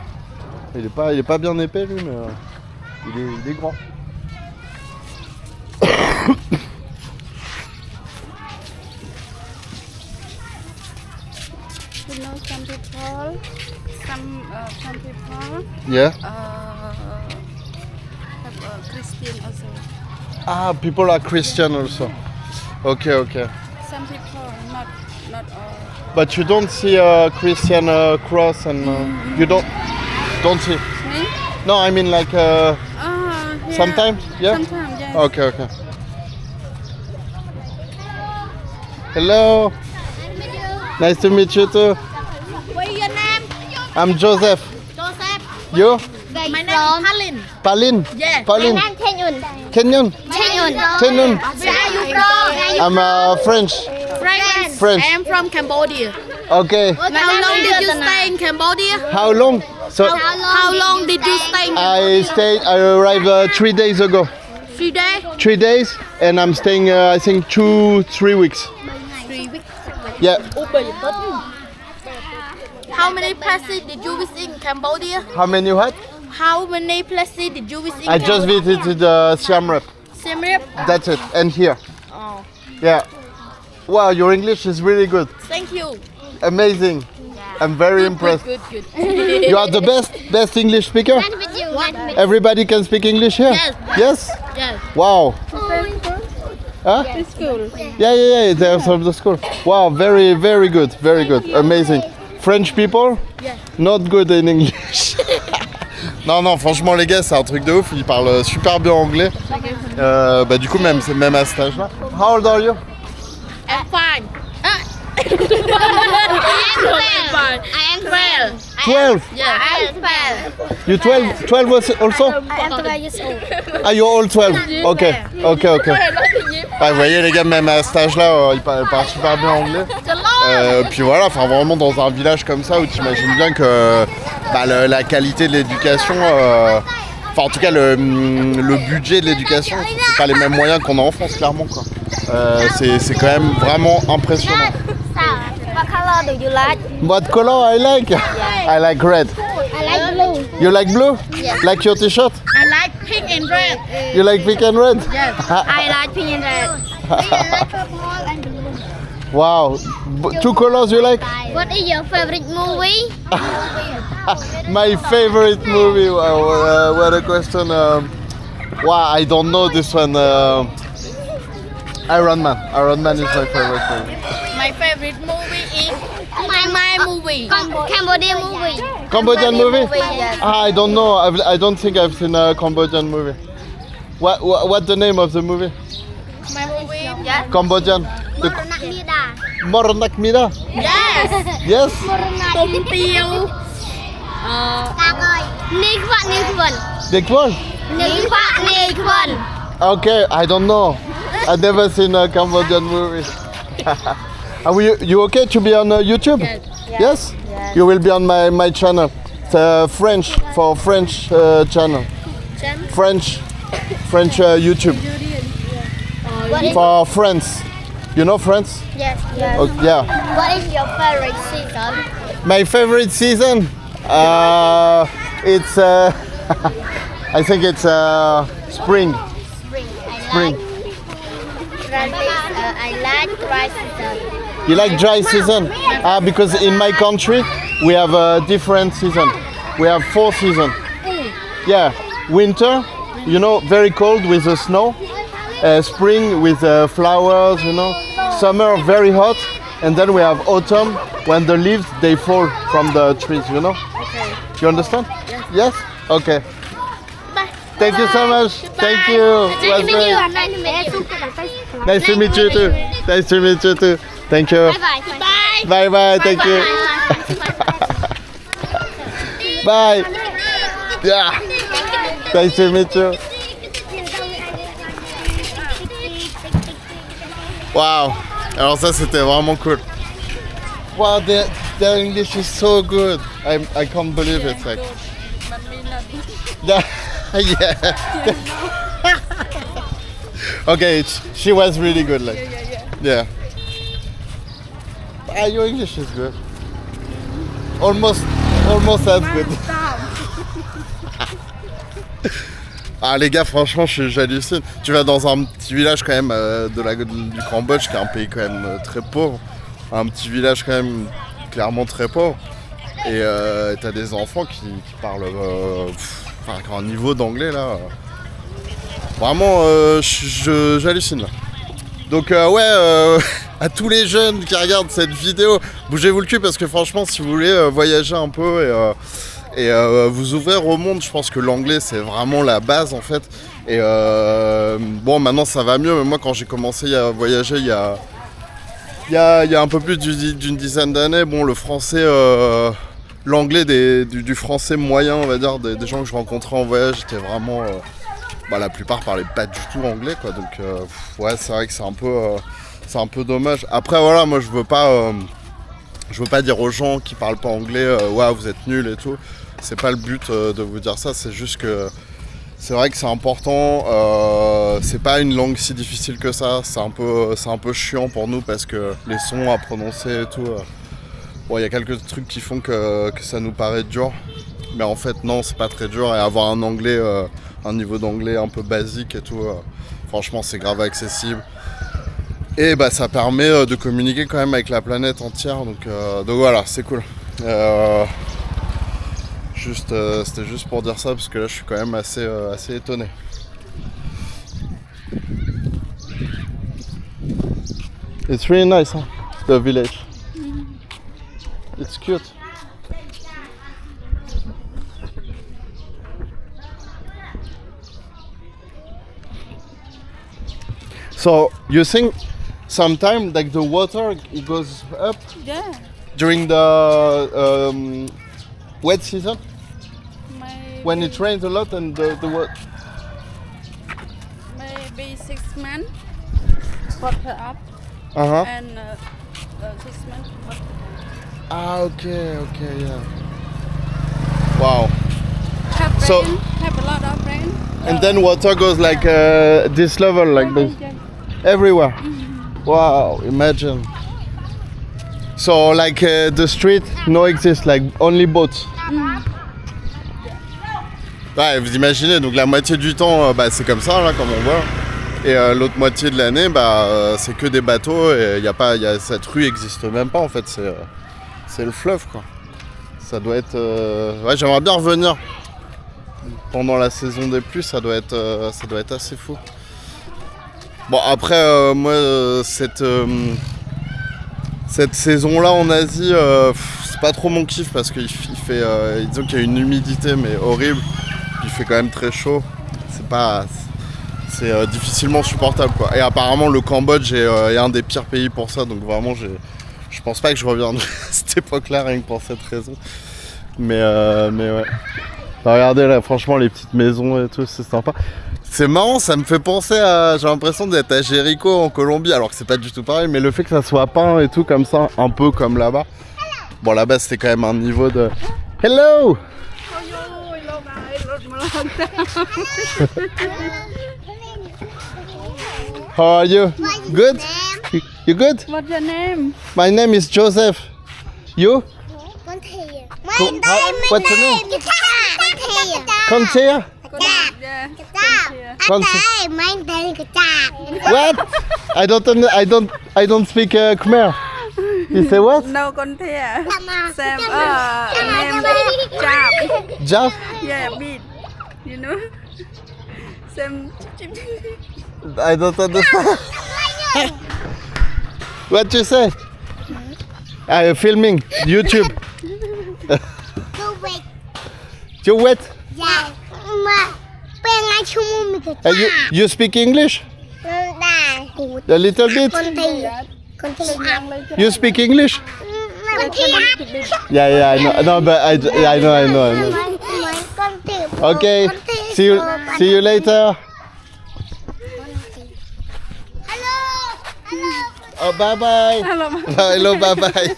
Il est pas bien épais lui, mais il est grand. You know some people, Yeah. have Christian also. Ah, people are Christian also. Okay. Some people, not all. But you don't see a Christian cross and you don't see. Me? No, I mean like Yeah. sometimes. Yeah. Sometimes, yes. Okay. Hello. Nice to meet you too. What is your name? I'm Joseph. Joseph. You? My name is Palin. Palin? Yeah. Palin? My name Kenyon. Kenyon? Kenyon. Where are you from? I'm French. French. I am from Cambodia. Okay. How long did you stay in Cambodia? How long? So How long did you stay in Cambodia? I arrived 3 days ago. 3 days? 3 days, and I'm staying I think 2-3 weeks. 3 weeks. Yeah. How many places did you visit in Cambodia? How many you had? How many places did you visit in I just visited Siem Reap. Siem Reap? That's it. And here. Oh. Yeah. Wow, your English is really good. Thank you. Amazing. I'm very impressed. Good. You are the best English speaker? What? Everybody can speak English here? Yes. Yes? Yes. Wow. Huh? It's cool. Yeah, they're from the school. Wow, very good, amazing. French people? Yes. Not good in English. non, franchement les gars, c'est un truc de ouf, ils parlent super bien anglais. Bah du coup même à cet âge-là. How old are you? I'm fine. I am 12. 12. Yeah, I am 12. You 12? 12 also? I am 12 years old. Ah, you're all 12. Ok. Ah, vous voyez les gars, même à cet âge-là, ils parlent super bien anglais. Puis voilà, enfin vraiment dans un village comme ça où tu imagines bien que bah, la qualité de l'éducation, enfin en tout cas le budget de l'éducation, c'est pas les mêmes moyens qu'on a en France clairement quoi. C'est quand même vraiment impressionnant. What color do you like? What color I like? I like red. I like blue. You like blue? Yes. Like your t-shirt? I like pink and red. You like pink and red? Yes. I like pink and red. I like purple and blue. Wow. 2 colors you like? What is your favorite movie? My favorite movie. Wow, what a question. Wow, I don't know this one. Iron Man. Iron Man is my favorite movie. My favorite movie is my movie. Cambodian movie. Cambodian movie? Yes. I don't know. I don't think I've seen a Cambodian movie. What's the name of the movie? My movie. Yes. Cambodian. Mornak Mida. Yes. Yes. Tum Tiêu. Dekwan? Okay, I don't know. I've never seen a Cambodian movie. Are you okay to be on YouTube? Yes. You will be on my channel. It's French for French channel. French YouTube. For France. You know France? Yes. Oh, yeah. What is your favorite season? My favorite season? It's I think it's spring. Spring. I like dry season. You like dry season? Because in my country we have a different season. We have 4 seasons. Yeah, winter, you know, very cold with the snow. spring with flowers, you know. Summer very hot, and then we have autumn when the leaves they fall from the trees, you know. Okay. You understand? Yes. Okay. Thank you so much. Thank you. It was great. Nice to meet you too. Nice to meet you too. Thank you. Bye. Bye bye. Thank you. Bye. Yeah. Nice to meet you. Wow. Alors ça c'était vraiment cool. Wow, their English is so good. I can't believe it. Like. Yeah. Okay, she was really good. Like. Yeah. Your English is good. Almost as good. Ah les gars, franchement, j'hallucine. Tu vas dans un petit village quand même du Cambodge, qui est un pays quand même très pauvre. Un petit village quand même clairement très pauvre. Et t'as des enfants qui parlent qui ont un niveau d'anglais là. Vraiment, j'hallucine là. Donc à tous les jeunes qui regardent cette vidéo, bougez-vous le cul parce que franchement, si vous voulez voyager un peu et vous ouvrir au monde, je pense que l'anglais c'est vraiment la base en fait. Et bon, maintenant ça va mieux, mais moi quand j'ai commencé à voyager il y a un peu plus d'une dizaine d'années, bon, le français, l'anglais du français moyen, on va dire, des gens que je rencontrais en voyage, était vraiment. La plupart parlaient pas du tout anglais, quoi. Donc, ouais, c'est vrai que c'est un peu dommage. Après, voilà, moi je veux pas dire aux gens qui parlent pas anglais, ouais, vous êtes nuls et tout. C'est pas le but de vous dire ça, c'est juste que. C'est vrai que c'est important, c'est pas une langue si difficile que ça, c'est un peu chiant pour nous parce que les sons à prononcer et tout, bon, il y a quelques trucs qui font que ça nous paraît dur, mais en fait non, c'est pas très dur, et avoir un anglais, un niveau d'anglais un peu basique et tout, franchement c'est grave accessible, et bah ça permet de communiquer quand même avec la planète entière, donc voilà, c'est cool. C'était juste pour dire ça parce que là je suis quand même assez étonné. It's really nice, huh? The village. It's cute. So you think sometimes like the water it goes up? Yeah. During the wet season? When it rains a lot and the what? Maybe 6 months, water up, and 6 months, water down. Ah, okay, yeah. Wow. Have So- rain, have a lot of rain. And then water goes like this level, like this, everywhere. Wow, imagine. So like the street no exist, like only boats. Ouais, vous imaginez, donc la moitié du temps, c'est comme ça, là, comme on voit. Et l'autre moitié de l'année, c'est que des bateaux et cette rue n'existe même pas, en fait. C'est le fleuve, quoi. Ça doit être... Ouais, j'aimerais bien revenir pendant la saison des pluies, ça doit être assez fou. Bon, après, moi, cette saison-là en Asie, c'est pas trop mon kiff parce qu'il fait... disons qu'il y a une humidité, mais horrible. Il fait quand même très chaud, c'est difficilement supportable, quoi. Et apparemment le Cambodge est un des pires pays pour ça, donc vraiment je pense pas que je reviendrai à cette époque-là rien que pour cette raison. Mais ouais. Regardez là, franchement les petites maisons et tout, c'est sympa. C'est marrant, ça me fait penser à... J'ai l'impression d'être à Jéricho en Colombie, alors que c'est pas du tout pareil, mais le fait que ça soit peint et tout comme ça, un peu comme là-bas. Bon, là-bas c'était quand même un niveau de... Hello! How are you? Good? You good? What's your name? My name is Joseph. You? What's your name? Contia? Yeah. What? I don't speak Khmer. You say what? No Contea. Sam, name Jab. Jaf? Yeah, beat. You know? Sam. I don't understand. What you say? I'm filming YouTube. Too big. You wet? Yeah. You speak English? A little bit? You speak English? Yeah, I know. No, but I know. Okay, see you later. Oh, bye bye. Hello, bye bye.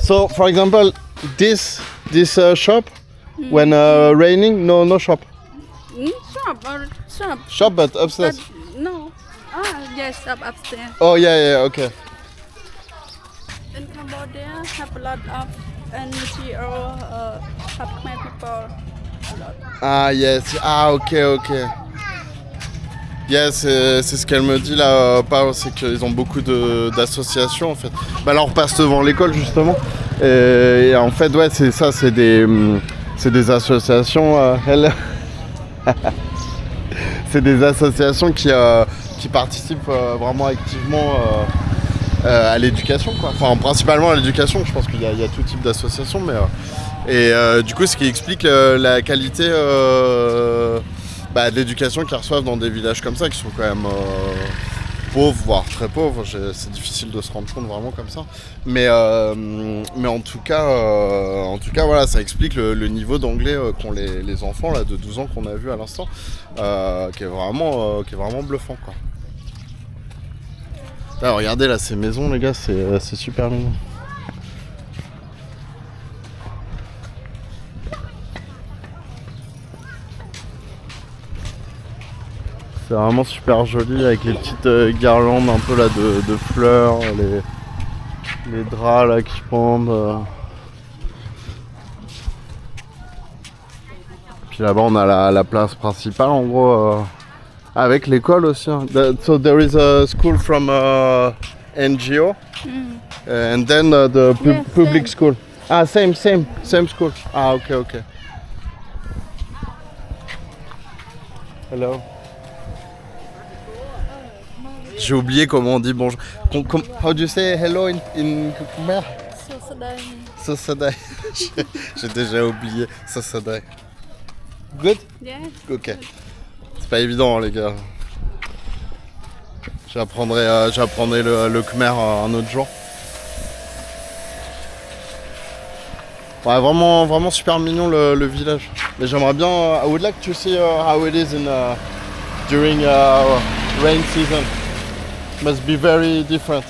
So, for example, this shop, when raining, no shop. Shop. Shop, but upstairs. But no. Yes, upstairs. Oh yeah, okay. In Cambodia, have a lot of NGO, have Khmer people. A lot. Ah yes, ok. Yes, c'est ce qu'elle me dit là, Pao, c'est qu'ils ont beaucoup d'associations en fait. Bah là on repasse devant l'école justement. Et en fait ouais c'est ça, c'est des associations. C'est des associations qui participent vraiment activement à l'éducation quoi. Enfin principalement à l'éducation, je pense qu'il y a tout type d'associations mais du coup ce qui explique la qualité de l'éducation qu'ils reçoivent dans des villages comme ça qui sont quand même pauvres, voire très pauvres. C'est difficile de se rendre compte vraiment comme ça. Mais en tout cas voilà, ça explique le niveau d'anglais qu'ont les enfants là, de 12 ans qu'on a vu à l'instant, qui est vraiment bluffant quoi. Là, regardez là ces maisons les gars, c'est super mignon. C'est vraiment super joli avec les petites guirlandes un peu là de fleurs, les draps là qui pendent. Puis là-bas on a la place principale en gros avec l'école aussi. Hein. So there is a school from NGO and then the public school. Ah same school. Ah ok. Hello. J'ai oublié comment on dit bonjour. How do you say hello in Khmer? Sasadai. J'ai déjà oublié. Sasadai. Good? Yeah. Ok. C'est pas évident les gars. J'apprendrai le Khmer un autre jour. Ouais, vraiment super mignon le village. Mais j'aimerais bien. I would like to see how it is during rain season. Must be very different.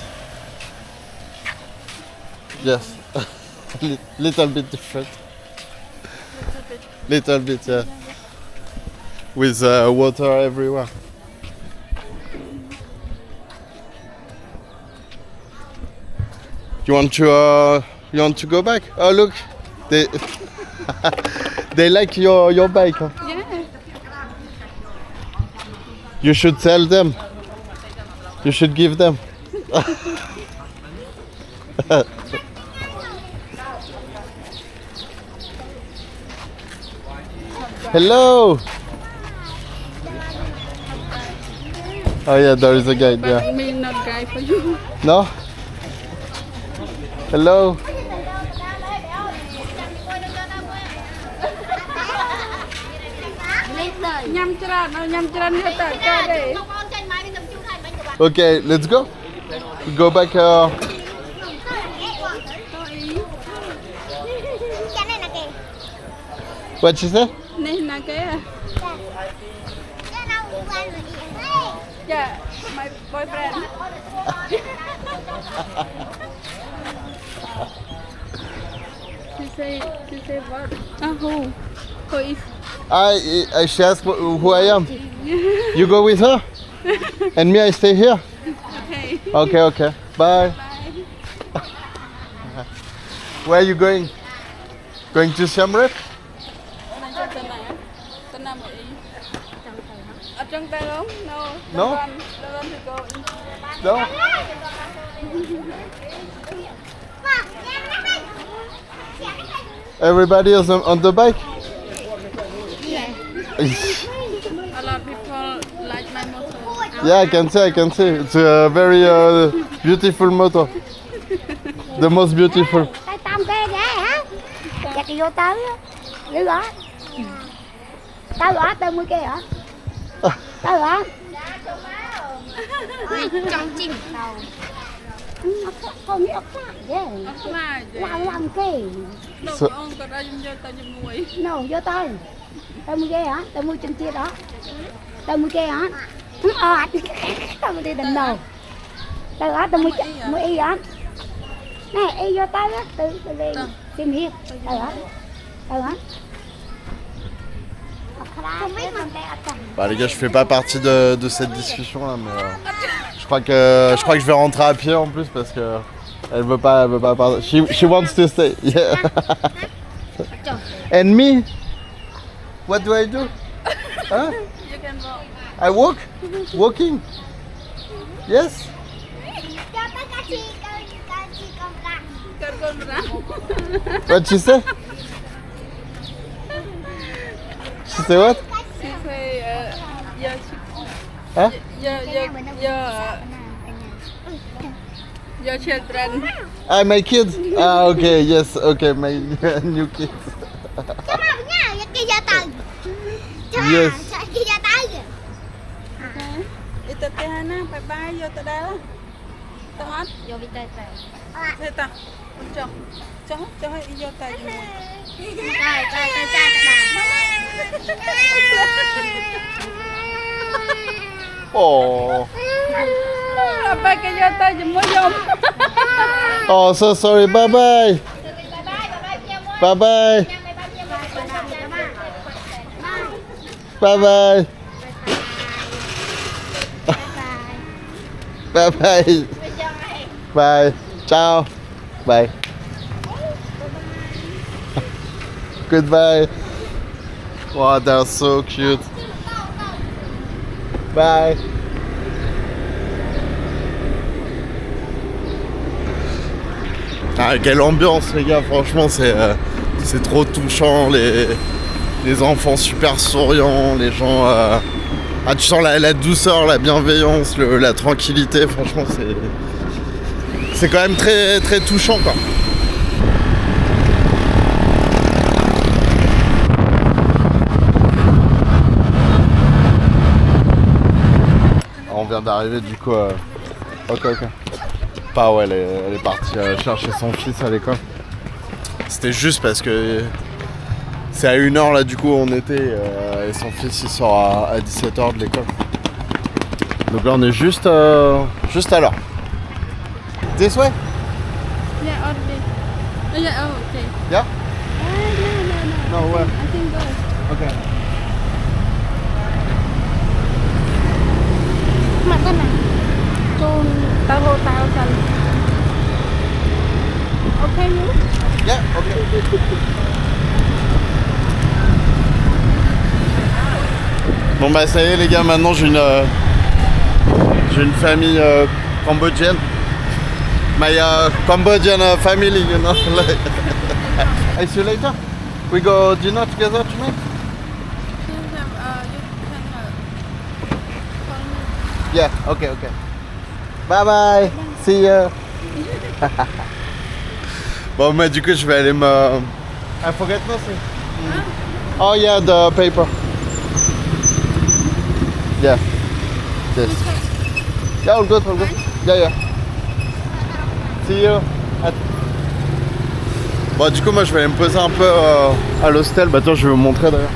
Yes, little bit different. Little bit, yeah. With water everywhere. You want to go back? Oh look, they like your bike. Huh? Yeah. You should tell them. You should give them. Hello. Oh yeah, there is a guide. But Yeah. me not guy for you. No. Hello. Nhâmច្រើនយកទៅកែទេ Okay, let's go. Go back. What she said? នេះណាគេYeah, my boyfriend. She say what? Who is? She asked who I am. You go with her, and me I stay here. Okay. Okay. Bye. Where are you going? Going to Siem Reap? ទៅណាមកអីអត់ចង់ទៅហ៎ No. No? Don't want to go in. No. Everybody is on the bike? Yeah. Yeah, I can see. It's a very beautiful motor. The most beautiful. Tay tam kê ghé hả? Dạ cái vô tới á. Dữ hả? Tao hả? Tao mới kê hả? Tao hả? Trong chim đầu. Không biết ốc lại ghê. Làm kê. So- ông có ra vô tao cho muối. Nào vô tới. Tao mới kê hả? Tao mới trên kia đó. Tao mới kê hả? Tao mới đi đỉnh đầu. Tao hả? Tao mới y hả? Này y vô tới á. Từ đi tìm hiểu. Tao hả? Tao hả? Không biết mình tay ốc chẳng. Bah les gars, je fais pas partie de cette discussion là, mais je crois que je vais rentrer à pied en plus parce que elle veut pas partir. She wants to stay. Yeah. And me? What do I do? Huh? You can walk. I walk? Walking? Yes? Cho tất cả chị con ra. Con ra. What she say? She say what? She say Huh? your children. Ah, my kids? Ah, okay, yes, okay, my new kids. Cho nào nha, giờ kia ra tới. Yes. Cho kia ra tới. Itu teh Hana, bye bye vô tới đây. Tao hết. Vô bị tê tê. Thế ta. Cho hết vô tay. Coi Oh. Apa cái vô tay cho mua dùng. Oh, so sorry. Bye bye. Bye bye. Bye bye. Bye bye. Bye. Ciao. Bye. Goodbye. Wow, they're so cute. Bye. Ah, quelle ambiance les gars, franchement c'est trop touchant, les enfants super souriants, les gens... Ah, tu sens la douceur, la bienveillance, la tranquillité, franchement c'est quand même très, très touchant quoi. On vient d'arriver du coup. Ok. Pao, elle est partie chercher son fils à l'école. C'était juste parce que c'est à 1h là du coup on était et son fils il sort à 17h de l'école. Donc là on est juste à l'heure. This way? Yeah, already. Yeah, oh, okay. Yeah? No. No, where? I think go. Ok. Mặt thế nào? Chôn tao vô tao cần. Okay, you? Yeah, ok. Bon bah ça y est les gars, maintenant j'ai une famille cambodgienne. My Cambodian family, you know. I see you later. We go dinner together tonight? Yeah, okay. Bye bye. See you. Bon, mais du coup, je vais aller me... I forget nothing. Oh yeah, the paper. Yeah. Yes. Yeah, all good. Yeah. See you. Bon, du coup, moi, je vais aller me poser un peu à l'hostel. Bah, attends, je vais vous montrer d'ailleurs.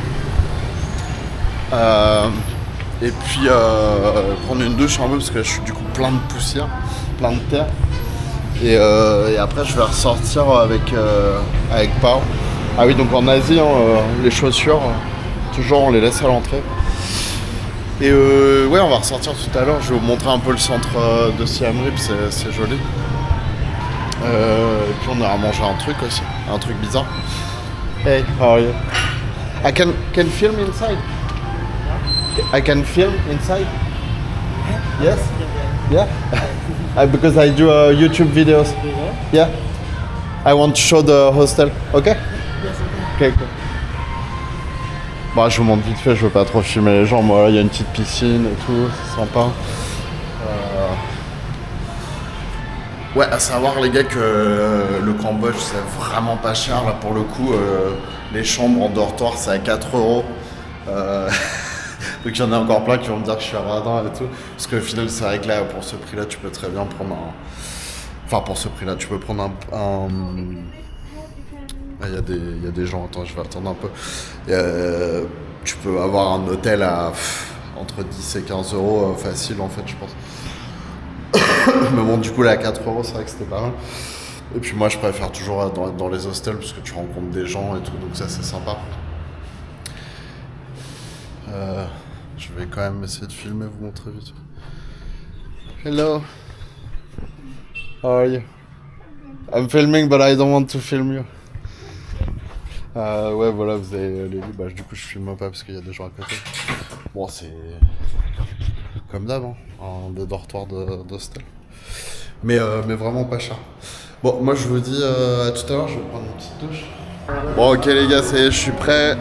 Et puis prendre une douche un peu parce que je suis du coup plein de poussière, plein de terre. Et après je vais ressortir avec Pao. Ah oui, donc en Asie, les chaussures, toujours on les laisse à l'entrée. Et ouais, on va ressortir tout à l'heure. Je vais vous montrer un peu le centre de Siem Reap, c'est joli. Et puis on ira manger un truc aussi, un truc bizarre. Hey, how are you? I can film inside. I can film inside? Yes? Yeah? Because I do YouTube videos. Yeah? I want to show the hostel. Okay? Yes. Okay, cool. Bah, je vous montre vite fait, je veux pas trop filmer les gens. Moi, il y a une petite piscine et tout, c'est sympa. Ouais, à savoir les gars que le Cambodge c'est vraiment pas cher là pour le coup. Les chambres en dortoir c'est à 4 €. Donc il y en a encore plein qui vont me dire que je suis radin et tout. Parce qu'au final c'est vrai que là pour ce prix là tu peux très bien prendre un... Enfin pour ce prix là tu peux prendre un... Ah, il y a des gens, attends je vais attendre un peu. Tu peux avoir un hôtel à entre 10 et 15 € facile en fait je pense. Mais bon, du coup, là, à 4 €, c'est vrai que c'était pas mal. Et puis moi, je préfère toujours dans les hostels parce que tu rencontres des gens et tout, donc ça, c'est sympa. Je vais quand même essayer de filmer, vous montrer vite. Hello. How are you? I'm filming, but I don't want to film you. Ouais, voilà, vous avez les lits. Bah, du coup, je filme pas parce qu'il y a des gens à côté. Bon, c'est comme d'hab, hein, des dortoirs d'hostel. Mais vraiment pas cher. Bon, moi je vous dis à tout à l'heure, je vais prendre une petite douche. Bon, ok les gars, ça y est, je suis prêt.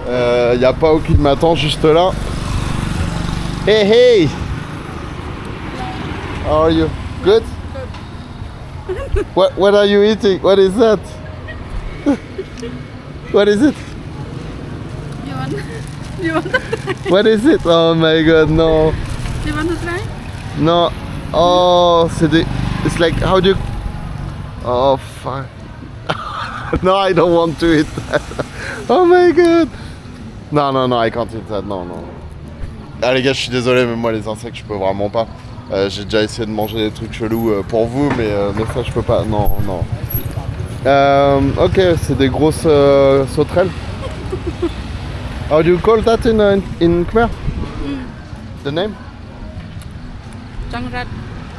Y a pas aucune m'attend juste là. Hey, hey! How are you? Good? What are you eating? What is that? What is it? You want to try? What is it? Oh my god, no. You want to try? No. Oh, c'est des... It's like, how do you... Oh, fuck. No, I don't want to eat that. Oh my god. Non, I can't eat that, non. Ah les gars, je suis désolé, mais moi les insectes, je peux vraiment pas. J'ai déjà essayé de manger des trucs chelous pour vous, mais ça, je peux pas. Non. Ok, c'est des grosses sauterelles. How do you call that in Khmer? The name? Changrat.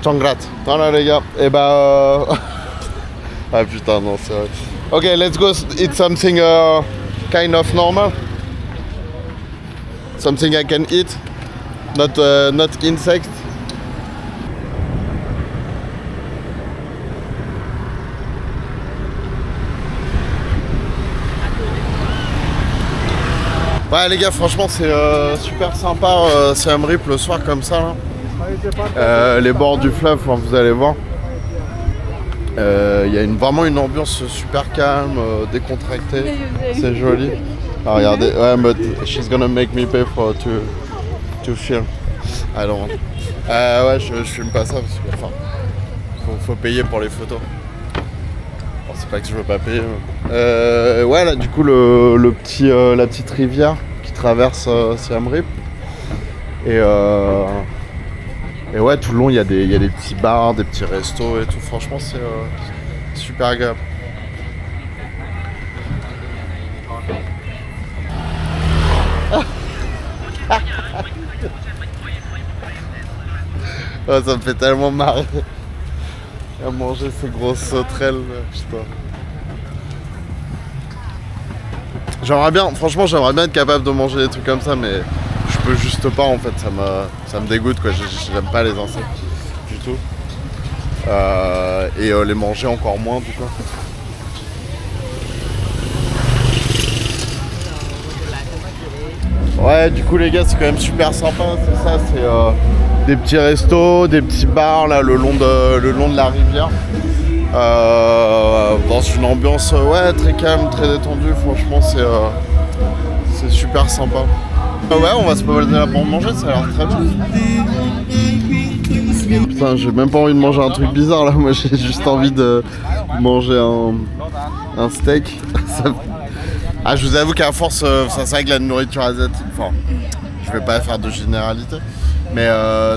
Changrat. Non, les gars, et bah... Ah putain, non, c'est vrai. Ok, let's go eat something kind of normal. Something I can eat. Not insect. Ouais les gars, franchement c'est super sympa Siem Reap le soir comme ça là. Les bords du fleuve, vous allez voir. Il y a vraiment une ambiance super calme, décontractée. C'est joli. Ah, regardez, ouais, but she's gonna make me pay for to film. I don't want. Ouais, je filme pas ça parce que enfin, faut payer pour les photos. Bon, c'est pas que je veux pas payer. Ouais, là, du coup, la petite rivière qui traverse Siem Reap. Et ouais, tout le long, il y a des petits bars, des petits restos et tout. Franchement, c'est super agréable. Oh, ça me fait tellement marrer à manger ces grosses sauterelles, putain. J'aimerais bien être capable de manger des trucs comme ça, mais je peux juste pas en fait, ça me dégoûte quoi, j'aime pas les insectes du tout. Et les manger encore moins du coup. Ouais, du coup les gars, c'est quand même super sympa, c'est ça, c'est des petits restos, des petits bars là le long de la rivière. Dans une ambiance ouais, très calme, très détendue, franchement c'est super sympa. Ouais, on va se poser là pour manger, ça a l'air très bien. Putain, j'ai même pas envie de manger un truc bizarre là, moi j'ai juste envie de manger un steak. Ah, je vous avoue qu'à force, ça c'est vrai que la nourriture asiatique, enfin, je vais pas faire de généralité, mais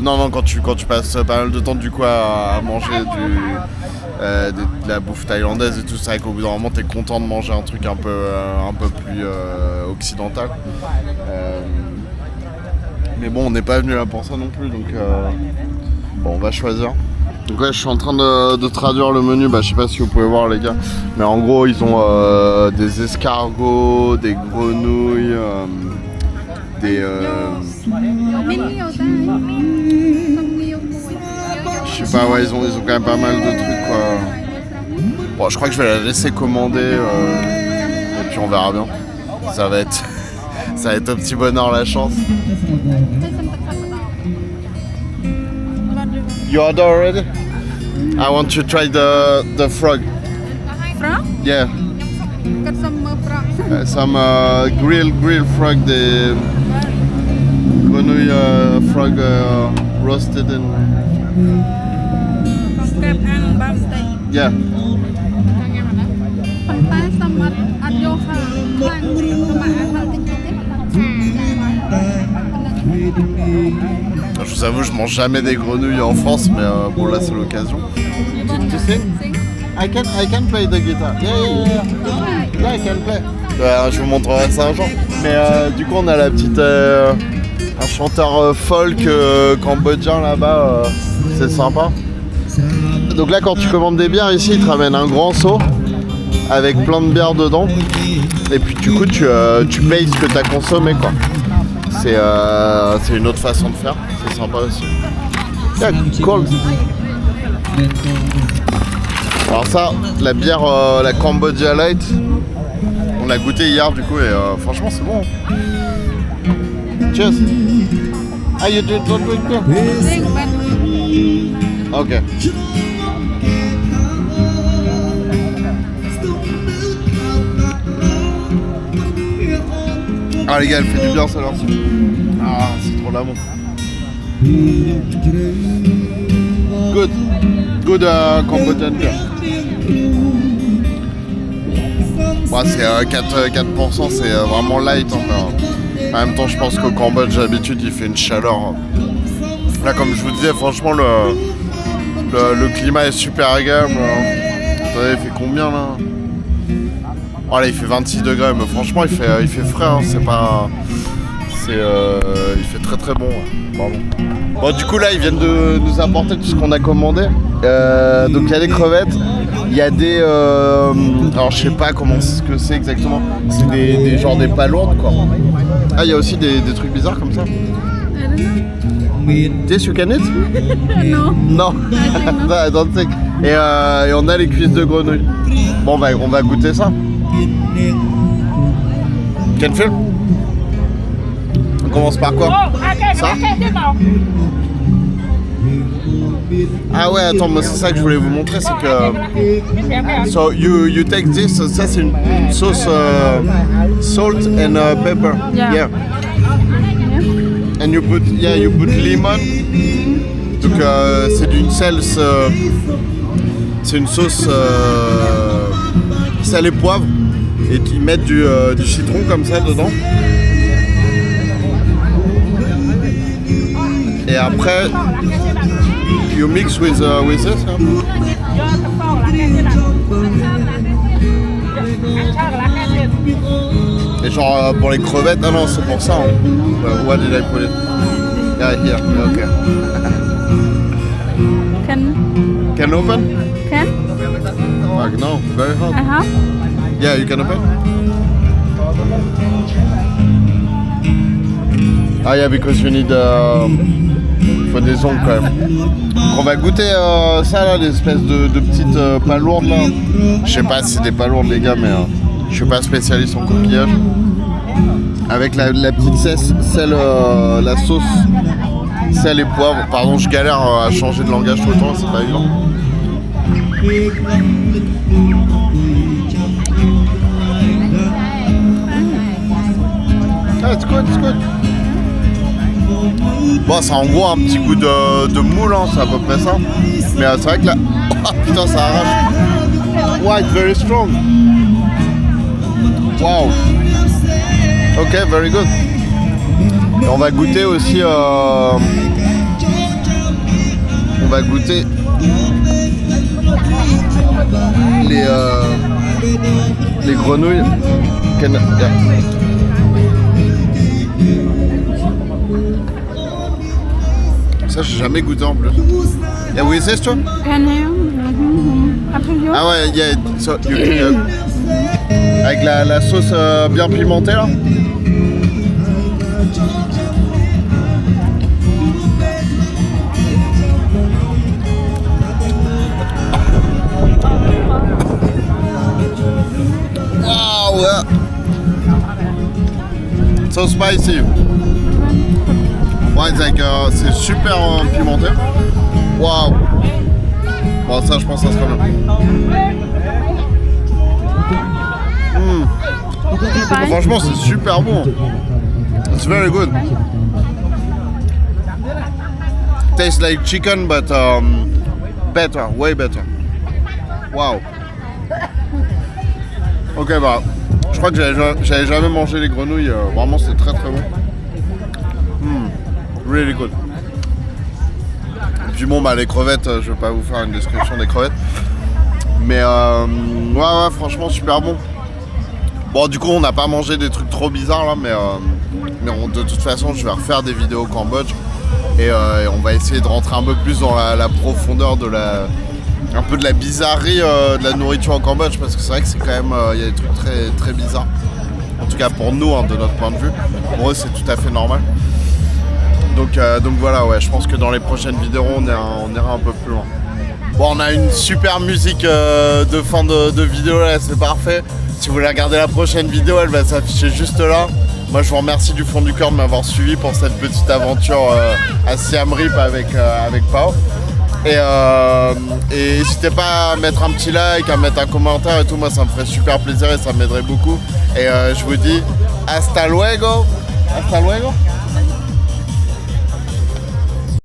non, quand tu passes pas mal de temps du coup à manger de la bouffe thaïlandaise et tout, c'est vrai qu'au bout d'un moment t'es content de manger un truc un peu plus occidental. Mais bon, on n'est pas venu là pour ça non plus, donc bon, on va choisir. Donc ouais, je suis en train de traduire le menu, je sais pas si vous pouvez voir les gars, mais en gros ils ont des escargots, des grenouilles, des... je sais pas, ouais, ils ont quand même pas mal de trucs quoi. Bon, je crois que je vais la laisser commander et puis on verra bien. Ça va être Ça va être au petit bonheur la chance. You order already? I want to try the frog. Frog? Yeah. Got some frog. Some grilled frog, the grenouille frog roasted in. Con kẹp ăn bao tay. Yeah. ប៉ុន្តែសំអត់យកខាងខ្លាំងសម្រាប់អាហារតិចៗទេ Je vous avoue, je mange jamais des grenouilles en France, mais bon là c'est l'occasion. Tu sais? I can play the guitar. Yeah, I can play. Je vous montrerai ça un jour. Mais du coup on a la petite un chanteur folk cambodgien là-bas, c'est sympa. Donc là quand tu commandes des bières ici, ils te ramènent un grand seau avec plein de bières dedans. Et puis du coup tu payes ce que tu as consommé quoi. C'est une autre façon de faire, c'est sympa aussi. Yeah, cool. Alors ça, la bière, la Cambodia Light, on l'a goûté hier du coup et franchement c'est bon. Cheers. Ah, you don't drink beer? Ok. Ah les gars, elle fait du bien ça là. Ah, c'est trop l'amour. Good Cambodian beer. Bah, c'est 4%, c'est vraiment light. Hein, en même temps, je pense qu'au Cambodge, d'habitude, il fait une chaleur. Là, comme je vous disais, franchement, le climat est super agréable. Attendez, il fait combien là? Oh là, il fait 26 degrés, mais franchement, il fait frais. Hein, c'est pas. Il fait très très bon. Pardon. Bon, du coup, là, ils viennent de nous apporter tout ce qu'on a commandé. Donc, il y a des crevettes. Il y a des. Alors, je sais pas ce que c'est exactement. C'est des genres des palourdes, quoi. Ah, il y a aussi des trucs bizarres comme ça. This you can eat? No. Non. I don't think. Et on a les cuisses de grenouille. Bon, on va goûter ça. Quel film? On commence par quoi? Ça? Ah ouais, attends, moi c'est ça que je voulais vous montrer, c'est que so you take this, ça c'est une sauce salt and pepper. Yeah. And you put lemon. Donc c'est d'une salse, c'est une sauce sel et poivre et qui mettent du citron comme ça dedans. Et après you mix with this. Hein. Et genre pour les crevettes, ah non c'est pour ça. Hein. What did I put it? Yeah, here. Okay. Can open? Can? Fuck no, very hot. Yeah, you can open. Ah yeah, because you need. Faut des ongles quand même. On va goûter ça là, l'espèce de petites palourdes là. Je sais pas si c'est des palourdes les gars, mais je suis pas spécialiste en coquillage. Avec la petite la sauce sel et poivre. Pardon, je galère à changer de langage tout le temps, c'est pas évident. Ah, it's good, it's good. Bon, c'est en gros un petit goût de moule, hein, c'est à peu près ça. Mais c'est vrai que là... Oh putain, ça arrache. Wow, it's very strong. Wow. Ok, very good. Et on va goûter aussi... On va goûter... Les grenouilles. Yeah. Ça, j'ai jamais goûté en plus. Yeah, with this too? Can you? Up to you. Ah ouais, yeah. So, avec la sauce bien pimentée là. Wow, yeah. So little spicy. Ouais, c'est super pimenté. Waouh. Bon, ça, je pense que ça sera bien. Franchement, c'est super bon. It's very good. Tastes like chicken, but better, way better. Wow. Ok, bah, je crois que j'avais jamais mangé les grenouilles. Vraiment, c'est très très bon. Really good. Et puis bon, bah, les crevettes, je vais pas vous faire une description des crevettes. Mais ouais, franchement, super bon. Bon, du coup, on n'a pas mangé des trucs trop bizarres là, mais de toute façon, je vais refaire des vidéos au Cambodge et on va essayer de rentrer un peu plus dans la profondeur de un peu de la bizarrerie de la nourriture au Cambodge, parce que c'est vrai que c'est quand même, il y a des trucs très, très bizarres. En tout cas pour nous, hein, de notre point de vue. Pour eux, c'est tout à fait normal. Donc voilà, ouais, je pense que dans les prochaines vidéos, on ira un peu plus loin. Bon, on a une super musique de fin de vidéo là, c'est parfait. Si vous voulez regarder la prochaine vidéo, elle va s'afficher juste là. Moi, je vous remercie du fond du cœur de m'avoir suivi pour cette petite aventure à Siem Reap avec Pao. Et n'hésitez pas à mettre un petit like, à mettre un commentaire et tout. Moi, ça me ferait super plaisir et ça m'aiderait beaucoup. Et je vous dis hasta luego. Hasta luego.